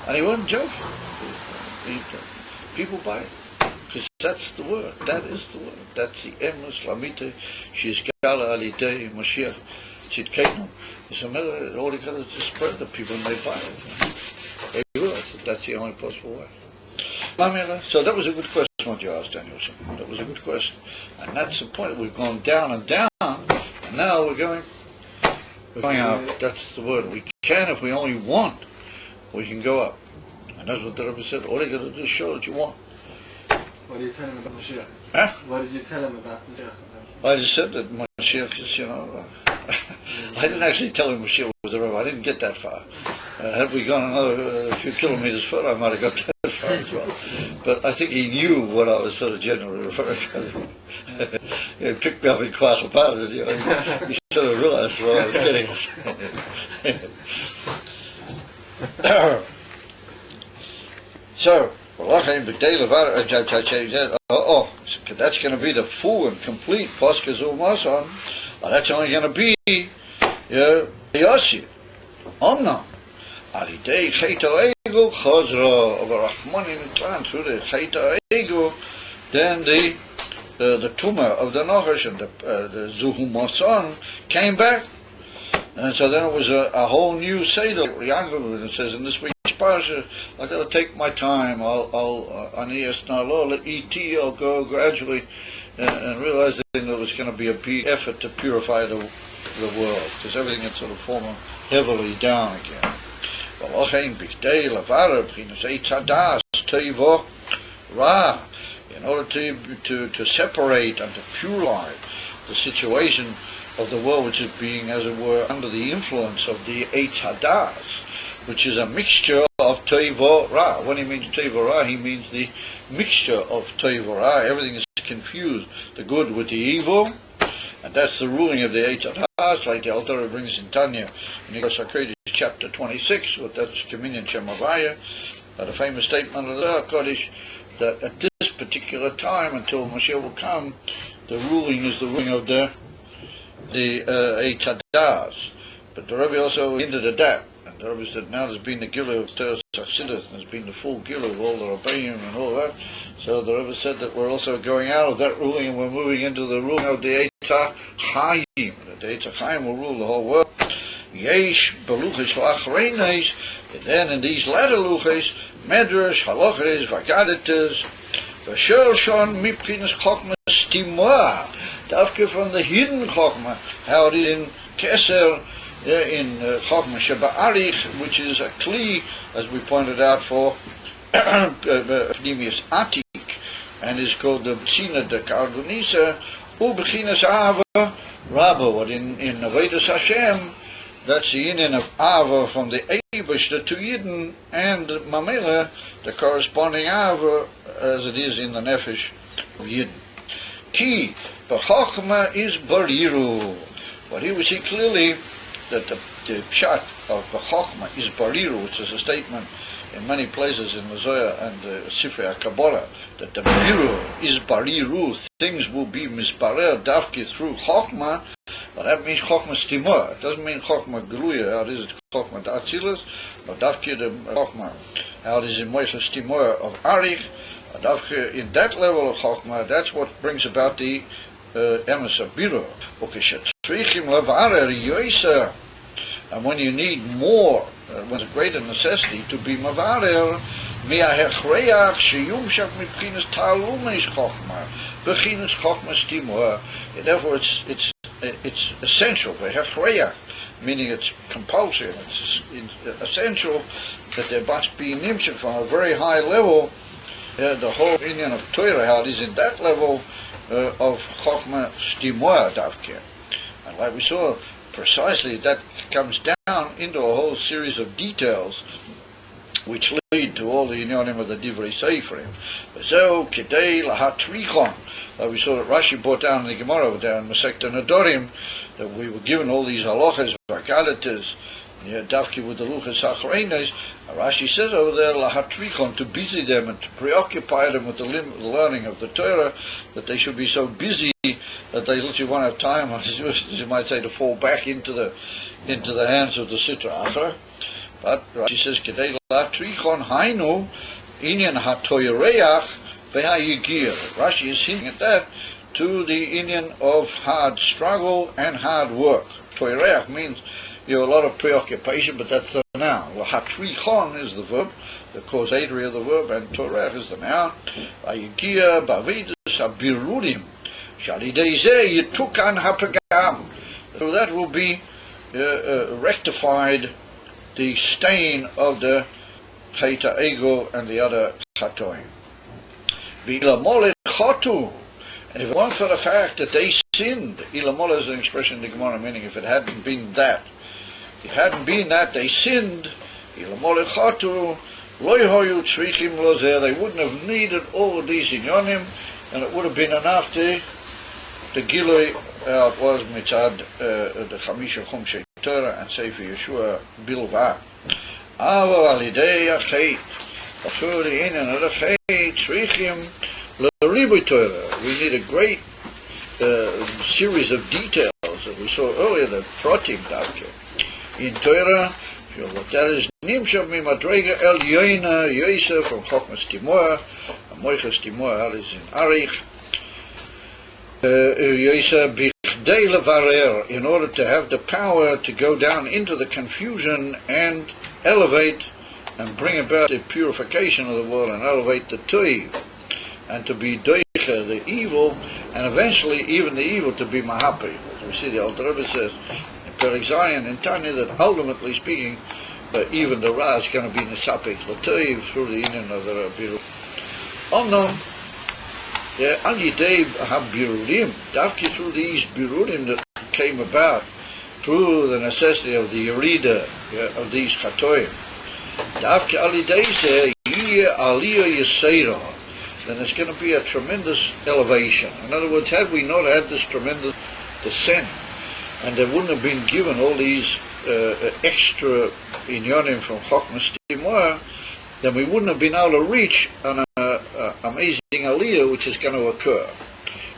And he wasn't joking. People buy it. Because that's the word. That is the word. That's the emes lamite. She's gala alidei Moshiach tzidkeinu. He said, all you got to do is spread the people and they buy it. They realize that that's the only possible way. So that was a good question what you asked, Danielson. That was a good question. And that's the point. We've gone down and down, and now we're going up. That's the word. We can, if we only want, we can go up. And that's what the Rebbe said. All you got to do is show that you want. What did you tell him about Mashiach? Huh? What did you tell him about Mashiach? I just said that Mashiach is, I didn't actually tell him Mashiach was the Rebbe. I didn't get that far. Had we gone another few kilometers further, I might have got that far as well. But I think he knew what I was sort of generally referring to. He picked me up in quite a part of it, he sort of realized what I was getting at. So, that's going to be the full and complete Paschal Masan. That's only going to be Yossi. Omnam. Alidei Cheta Ego Chazra of a Rahmanim Tran through the Cheta Ego, then the tumor of the Nachash and the Zuhumasan came back. And so then it was a whole new Seder. Yaakov says in this week's parsha, I got to take my time. I'll go gradually and realizing there was going to be a big effort to purify the world because everything had sort of fallen heavily down again. In order to separate and to purify the situation of the world which is being, as it were, under the influence of the Eitz Hadas, which is a mixture of Tov Ra. When he means Tov Ra, he means the mixture of Tov Ra. Everything is confused, the good with the evil, and that's the ruling of the Eitz Hadas, like the Alter Rebbe brings in Tanya, in Kodesh chapter 26, with that's Communion Shem Havaya, the famous statement of the Kodesh, that at this particular time, until Mashiach will come, the ruling is the ruling of the Eitz Hadas. But the Rebbe also hinted at that. And the Rebbe said, now there's been the Gila of Teres Chassidus, there's been the full Gila of all the Rabbeim and all that. So the Rebbe said that we're also going out of that ruling and we're moving into the ruling of the Eitz HaChaim. The Eitz HaChaim will rule the whole world. Yesh beluches v'achreinis, and then in these latter luches, medrash, halaches, vagaditas, v'shel shon mipchinas chokma stimua, dafke from the hidden chokma, how it is in Keser, in chokma sheba'arich, which is a kli, as we pointed out, for pnimius atik, and is called the b'tzina de kardunisa, u'b'chinas ava, rabba, what in Avodas Hashem, that's the union of Ava from the Eibishter to Yidden, and Mamela, the corresponding Ava, as it is in the Nefesh of Yidden. Ki, B'chokhma is Bariru. But here we see clearly that the pshat of B'chokhma is Bariru, which is a statement in many places in the Zohar and the Sifrei HaKabbalah, that the Bariru is Bariru, things will be misbarer dafki through Chokhma. But that means Chokhmah Stimur. It doesn't mean Chokhmah Geluya, how it is Chokhmah D'Atzilus, but Davke the Chokhmah, how it is in Moicha Stimur of Arich, Davke in that level of Chokhmah, that's what brings about the Emes of Biro. And when you need more, when there's a greater necessity to be Mavarer, Mi'ahechreach sheyumshak mibchinas ta'alumeis Chokhmah, b'chinas Chokhmah Stimur. Therefore it's essential for hechreach, meaning it's compulsory, it's essential that there must be nimshak from a very high level, the whole union of Torah, how it is in that level of Chokhmah Stimua Davke. And like we saw, precisely that comes down into a whole series of details which lead to all the inyonim of the Divrei Seifrim. So, Kedei Lahatrichon. We saw that Rashi brought down in the Gemara, down in Masechta Nedorim, that we were given all these halachas, vakadatas, davki with the luchas hachreines. Rashi says over there, Lahatrichon, to busy them and to preoccupy them with the learning of the Torah, that they should be so busy that they literally won't have time, as you might say, to fall back into the hands of the Sitra Achra. But Rashi says, Kedei Lahatrichon hainu inyan hatoyreach v'hayigir. Rashi is hinting at that to the Indian of hard struggle and hard work. Toireach means you have a lot of preoccupation, but that's the noun. Lahatrichon is the verb, the causatory of the verb, and toireach is the noun. V'hayigir b'avidus habirudim shalidei zeh yitukan hapagam. So that will be rectified, the stain of the Cheta Ego and the other Chatoim. Ilamole Chotu. And if it weren't for the fact that they sinned, Ilamole is an expression in the Gemara, meaning if it hadn't been that, they sinned, Ilamole Chotu, Loihoyu Tzrichim Lozer, they wouldn't have needed all of these inyonim, and it would have been enough the Giloi, it was mitzad the Chamisha Chumshei Torah and Sefer Yeshua Bilva. Aval alidei acheit, through the in and of the cheit, tzrichim l'ribui Torah. We need a great series of details that we saw earlier, that protim davke in Torah. That is nimshav mimadrega el yoina yoisa from Chokhmah Stimua, Moicha Stimua, that is in Arich. Yoisa bichdei levarer, in order to have the power to go down into the confusion and elevate and bring about the purification of the world and elevate the toiv, and to be doicha, the evil, and eventually even the evil to be mahapi. As we see, the Alter Rebbe says in Perek Zion in Tanya that ultimately speaking, even the Ra is going to be nisapik l'toiv through the union of the Biru. Al yidei ha-birurim, davki through these birurim, that came about through the necessity of the Yerida of these Chatoim. Davke Alideze Yeh Aliyah Yisera, then it's going to be a tremendous elevation. In other words, had we not had this tremendous descent, and there wouldn't have been given all these extra inyonim from Chochmas Timor, then we wouldn't have been able to reach an amazing aliyah which is going to occur.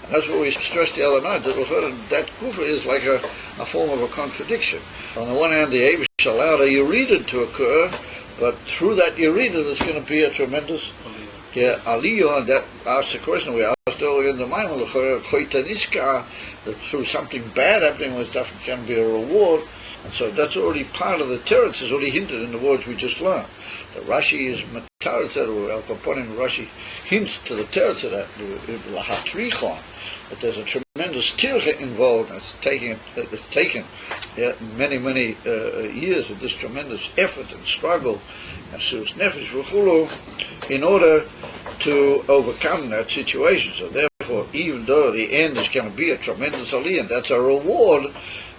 And that's what we stressed the other night, that kufa is like a form of a contradiction. On the one hand, the Eibush allowed a Yerida to occur, but through that Yerida there's going to be a tremendous aliyah, and that asks the question we asked earlier in the Maimon, that through something bad happening was definitely going to be a reward. And so that's already part of the teretz, is already hinted in the words we just learned. The Rashi is mataretz, or Al-Kaponim Rashi hints to the teretz of that, lahatrichon, that there's a tremendous tircha involved, and it's taken many years of this tremendous effort and struggle, and sus nefesh v'chulu, in order to overcome that situation. So therefore, even though the end is going to be a tremendous aliyah, and that's a reward,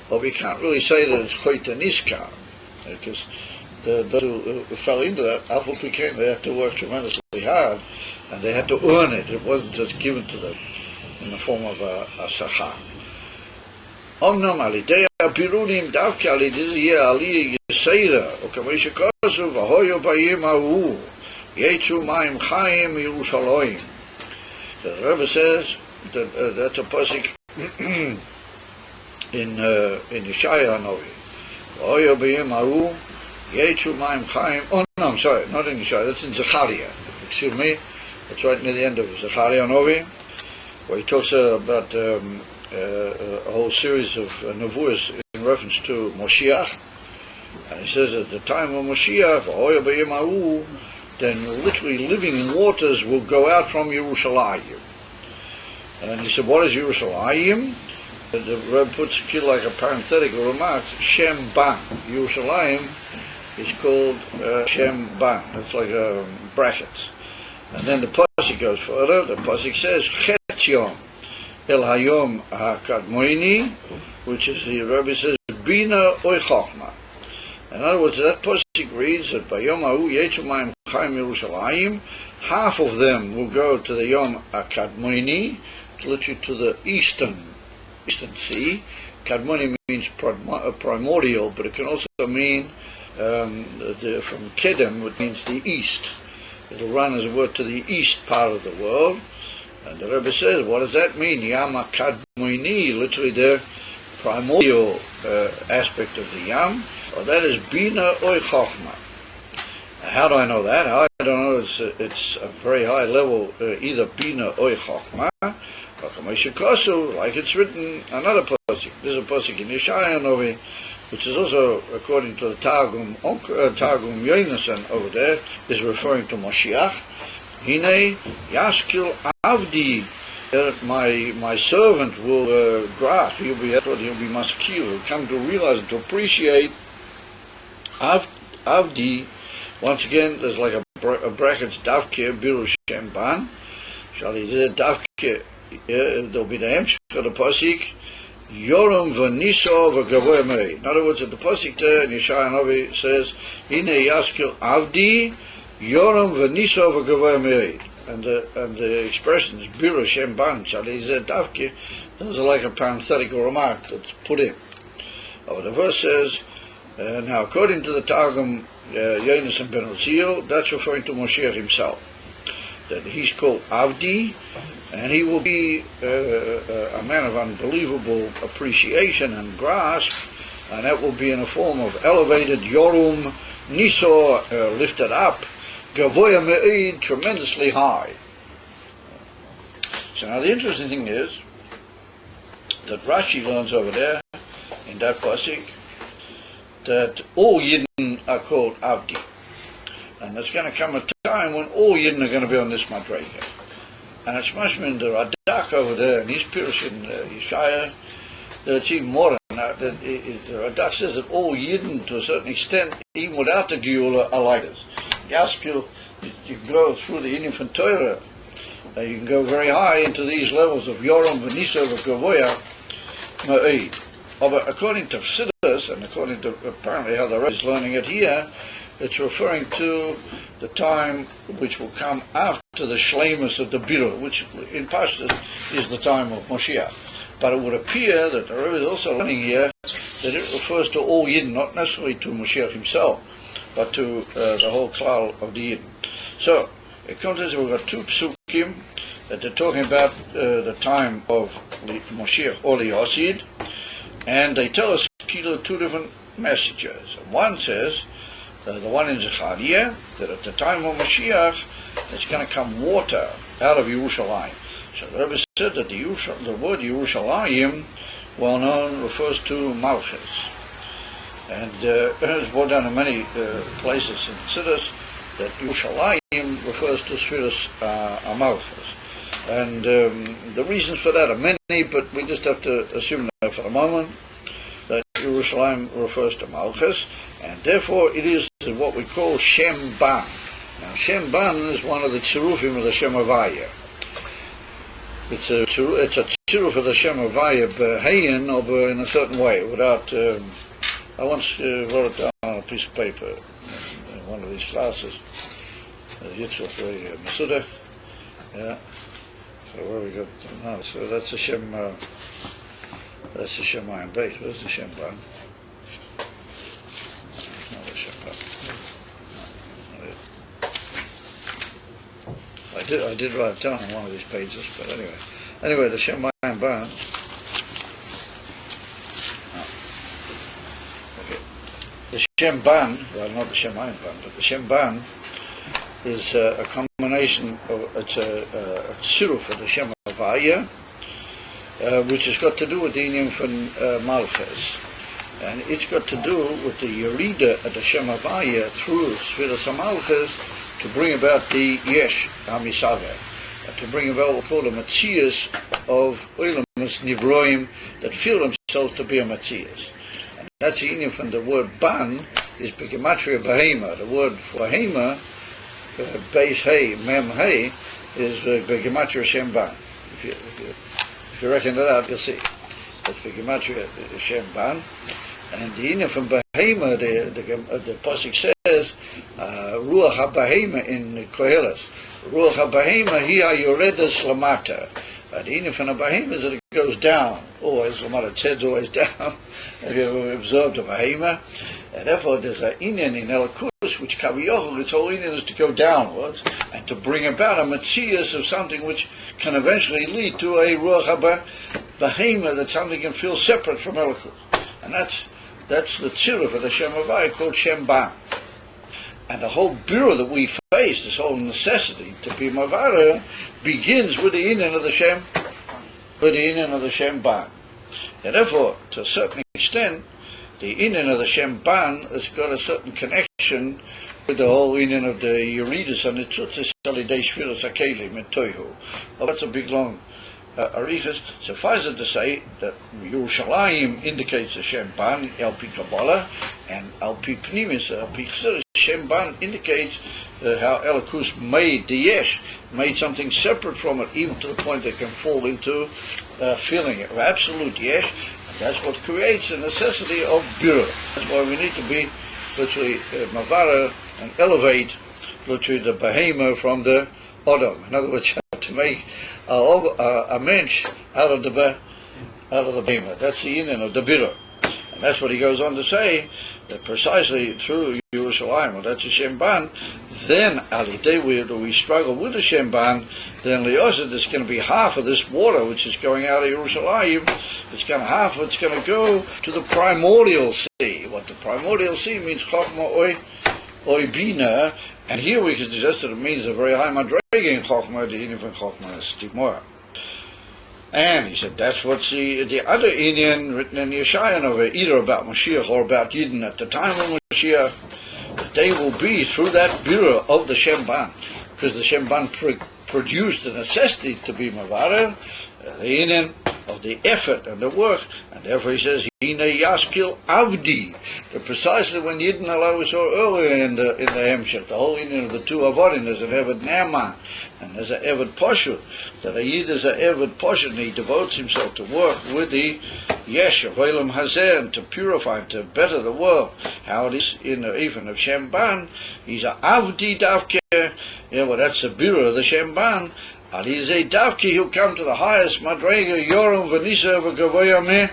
but we can't really say that it's choyta niska, because those who fell into that, after we came, they had to work tremendously hard, and they had to earn it. It wasn't just given to them in the form of a sachar. Omnam alidei apirunim davke alidei yeh aliyah yisera, or kamei shekasu v'hoyo bayim ahu yetzu mayim chayim Yerushalayim. The Rebbe says that that's a pasuk in Yeshaya Hanavi. V'hoyo bayim ahu yetzu mayim chayim. Oh no, I'm sorry, not in Yeshaya. That's in Zechariah. Excuse me. That's right near the end of Zechariah Hanavi, where he talks about a whole series of nevuos in reference to Moshiach, and he says at the time of Moshiach, then literally living waters will go out from Yerushalayim. And he said, what is Yerushalayim? The Rebbe puts like a parenthetical remark, Shem Ban. Yerushalayim is called Shem Ban. That's like brackets. And then the pasuk goes further. The pasuk says Chetzion El Hayom HaKadmoini, which is, the Rebbe says, Bina Oy Chochma. In other words, that pasuk reads that by Yom Ha'u Yetzu Mayim Chayim Yerushalayim, half of them will go to the Yom HaKadmoini, literally to the eastern sea. Kadmoni means primordial, but it can also mean from Kedem, which means the east. It'll run, as it were, to the east part of the world. And the Rebbe says, what does that mean? Yam HaKadmoini, literally the primordial aspect of the Yam. Well, that is Bina Oy Chochma. How do I know that? I don't know. It's a very high level, either Bina Oy Chochma, or like it's written another pasuk. There's a pasuk in Yeshaya Novi, which is also, according to the Targum Yonasan over there, is referring to Moshiach. Hine Yashkil Avdi, my servant will grasp, he'll be maskil, he'll come to realize and to appreciate Avdi. Once again, there's like a brackets, Davke, Biru Shem Ban, Davke, there'll be the hemshech of the pasuk, Yoram v'niso v'gavoy mei. In other words, at the pasuk there in Yeshaya Novi says, Hine Yashkil Avdi, Yoram v'niso v'gavoy mei. And the expressions Bira Shem Ban Shalizeh Davke, those are like a parenthetical remark that's put in. Oh, the verse says, now according to the Targum Yonas and Ben Uzziel, that's referring to Moshiach himself. That he's called Avdi, and he will be a man of unbelievable appreciation and grasp, and that will be in a form of elevated Yorum Niso, lifted up, Gavoya Me'id, tremendously high. So now the interesting thing is that Rashi learns over there in that pasuk that all Yidden are called Avdi, and there's going to come a time when all Yidden are going to be on this madrega. And it's much in the Radak over there, and his Pirush in Yeshaya, that it's even more than that. The Radak says that all Yidden, to a certain extent, even without the Geula, are like this. Yaskil, you can go through the infant Torah, you can go very high into these levels of Yoram, Venisa, Gavoya, Ma'id. But according to Chassidus, and according to apparently how the Rebbe is learning it here, it's referring to the time which will come after the shleimus of the Birur, which in Pashtus is the time of Moshiach. But it would appear that the Rebbe is also learning here that it refers to all Yidden, not necessarily to Moshiach himself, but to the whole klal of the Yidden. So, it comes as we've got two psukim that they're talking about the time of the Moshiach or the Yosid, and they tell us two different messages. One says, the one in Zechariah, that at the time of Mashiach, there's going to come water out of Yerushalayim. So the Rebbe said that the word Yerushalayim, well known, refers to Malchus. And it's brought down in many places in Chassidus that Yerushalayim refers to Sfiras Malchus. And the reasons for that are many, but we just have to assume that for the moment that Yerushalayim refers to Malchus, and therefore it is what we call Shem Ban. Now Shem Ban is one of the tzirufim of the Shem Havaya. It's a tziruf of the Shem Havaya b'heyin, or in a certain way, without... I once wrote it down on a piece of paper in one of these classes. Yitzchak very Masuda. Yeah. So where we got now? So that's the Shem. That's the Shemayim base. Where's the Shem Ban? Not the Shem Ban. I did write it down on one of these pages, but anyway, the Shemayim Ban. The Shem Ban, well, not the Shemayim Ban, but the Shem Ban is a combination of, it's a tziruf of the Shem Havaya, which has got to do with the Inyan from Malchus. And it's got to do with the Yerida of the Shem Havaya through Sfiras Malchus to bring about the Yesh HaMisaveh, to bring about what we call the Matzias of Oilamus Nivroim that feel themselves to be a Matzias. That's the Indian from the word ban is Begematria Behema. The word for Behema, Beis Hey, Mem Hey, is Begematria Shem Ban. If you reckon that out, you'll see. That's Begematria Shem Ban. And the Indian from Behema, the Pasuk says, Ruach HaBehema in Koheles. Ruach HaBehema, Hi HaYoredes Lamata. The Indian from the Behema is that it goes down. Always, its head's always down. Have you ever observed a Behema? And therefore there's an Inyan in Elikus, which Kaviyochel, its whole Inyan is to go downwards, and to bring about a Metzias of something which can eventually lead to a Ruach HaBehema, that something can feel separate from Elikus. And that's the tziruf of the Shem Havaya called Shem Ban. And the whole bureau that we face, this whole necessity to be Mavara, begins with the Inyan of the Shem, Ban. And therefore, to a certain extent, the Inyan of the Shem Ban has got a certain connection with the whole Inyan of the Yeridus and the Tzutzis Salidei Shviras HaKelim and Toihu. Well, that's a big long arichas. Suffice it to say that Yerushalayim indicates the Shem Ban, El Pi Kabbalah, and El Pi Pnimis, El Pi Chassidus, Shem Ban indicates how Elikus made the Yesh, made something separate from it, even to the point that it can fall into feeling it, absolute Yesh, and that's what creates the necessity of Birur. That's why we need to be, literally, Mavara, and elevate, literally, the Behema from the Odom. In other words, to make a mensch out of the Behema. That's the Inyan of the Birur. And that's what he goes on to say, that precisely through Yerushalayim, well, that's a Shem Ban, then Alidei, we struggle with the Shem Ban, then Leosid, there's going to be half of this water which is going out of Yerushalayim, it's going to go to the primordial sea. What the primordial sea means, Chochma Oi Bina, and here we can suggest that it means a very high madrega in Chochma, the Inyan from Chochma is Timor. And he said that's what's the other Inyan written in Yeshaya, either about Mashiach or about Yidden at the time of Mashiach, that they will be through that bureau of the Shem Ban, because the Shem Ban produced the necessity to be Mavara, the Inyan of the effort and the work, and therefore he says, Hine Yaskil Avdi, that precisely when Yidden Allah we saw earlier in the Hemshech, the whole union of the two Avodim, there's an Eved Ne'aman, and there's an Eved Poshut, that a Yid is an Eved Poshut, and he devotes himself to work with the Yesh of Olam Hazeh, and to purify, and to better the world. How it is in the even of Shemban, he's a Avdi Davke, yeah, well that's the Bira of the Shemban, Alizei Davki, who come to the highest Madrega, Yoram Vanisa Vagavoya Me.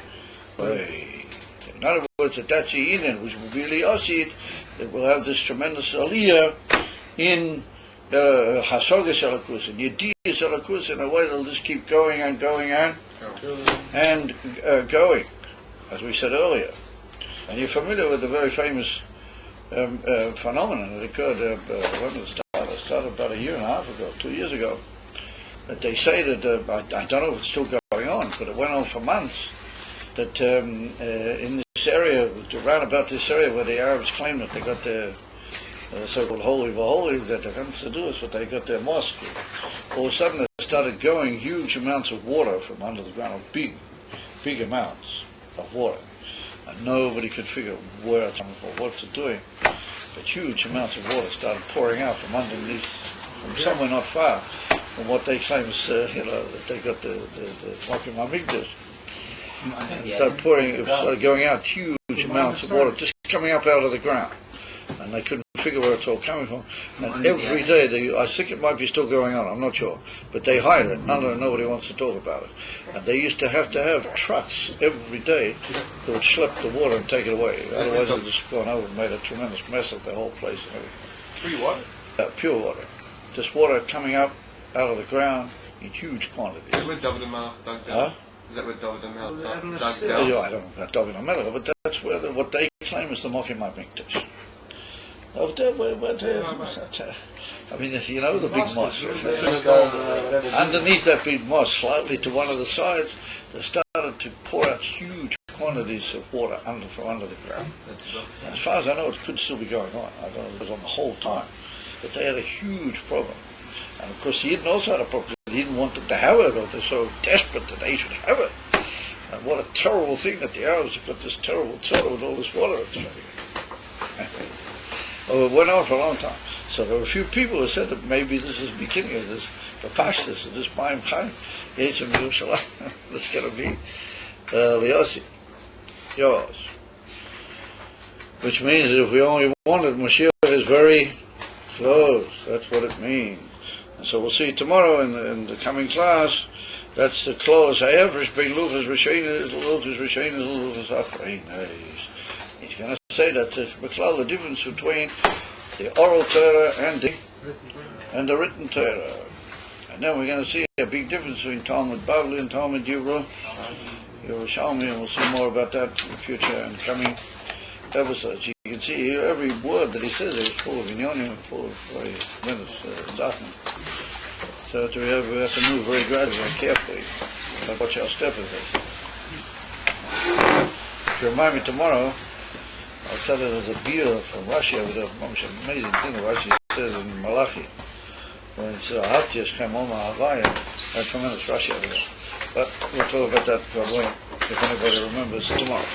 In other words, that that's the Inen, which will really Osid, that will have this tremendous Aliyah in Hasoga Salakus, and Yediyah Salakus, in a way that'll just keep going and going and going, as we said earlier. And you're familiar with the very famous phenomenon that occurred when it started about a year and a half ago, 2 years ago. That they say that, I don't know if it's still going on, but it went on for months, that in this area, around about this area where the Arabs claim that they got their so-called Holy of Holies, that they're going to do is, but they got their mosque, all of a sudden they started going huge amounts of water from under the ground, big amounts of water. And nobody could figure where it's coming from, what's it doing. But huge amounts of water started pouring out from underneath, from somewhere not far, from what they claim is, that they got the Mokim Amigdash. And it started going out huge amounts of water, just coming up out of the ground. And they couldn't figure where it's all coming from. And every day, I think it might be still going on, I'm not sure. But they hide it, nobody wants to talk about it. And they used to have trucks every day that would schlep the water and take it away. Otherwise they'd just gone over and made a tremendous mess of the whole place and everything. Free water? Pure water. Just water coming up out of the ground in huge quantities. Is that where David Melech dug down? Is that where David Melech dug down? Yeah, I don't know about David Melech, but that's where what they claim is the Mokim HaMikdash. I mean, you know the big mosque. Underneath that big mosque, slightly to one of the sides, they started to pour out huge quantities of water from under the ground. As far as I know, it could still be going on. I don't know if it was on the whole time. But they had a huge problem. And of course, he didn't also have a problem. He didn't want them to have it, or they're so desperate that they should have it. And what a terrible thing that the Arabs have got this terrible trouble with all this water that's coming. Well, it went on for a long time. So there were a few people who said that maybe this is the beginning of this, the pashtus of this Mayim Chaim, Yitzim Yerushalayim. It's going to be Liossi, yours. Which means that if we only wanted, Mashiach is very close. That's what it means. And so we'll see tomorrow in the coming class. That's the close. Hayavrish being Luchas Rishain, Luchas Rishain, Luchas Afrein. He's going to say that the difference between the oral Torah and the written Torah. And then we're going to see a big difference between Talmud Bavli and Talmud Yerushalmi, and we'll see more about that in the future and coming episodes. You can see here every word that he says is full of inyonim, full of very tremendous zaken. So we have to move very gradually and carefully. Like watch our step, as they say. If you remind me tomorrow, I'll tell you there's a beer from Russia with a most amazing thing Rashi says in Malachi. When it says, Ahavti Eschem Oma Havaya, a tremendous Rashi over there. But we'll talk about that probably, if anybody remembers, tomorrow.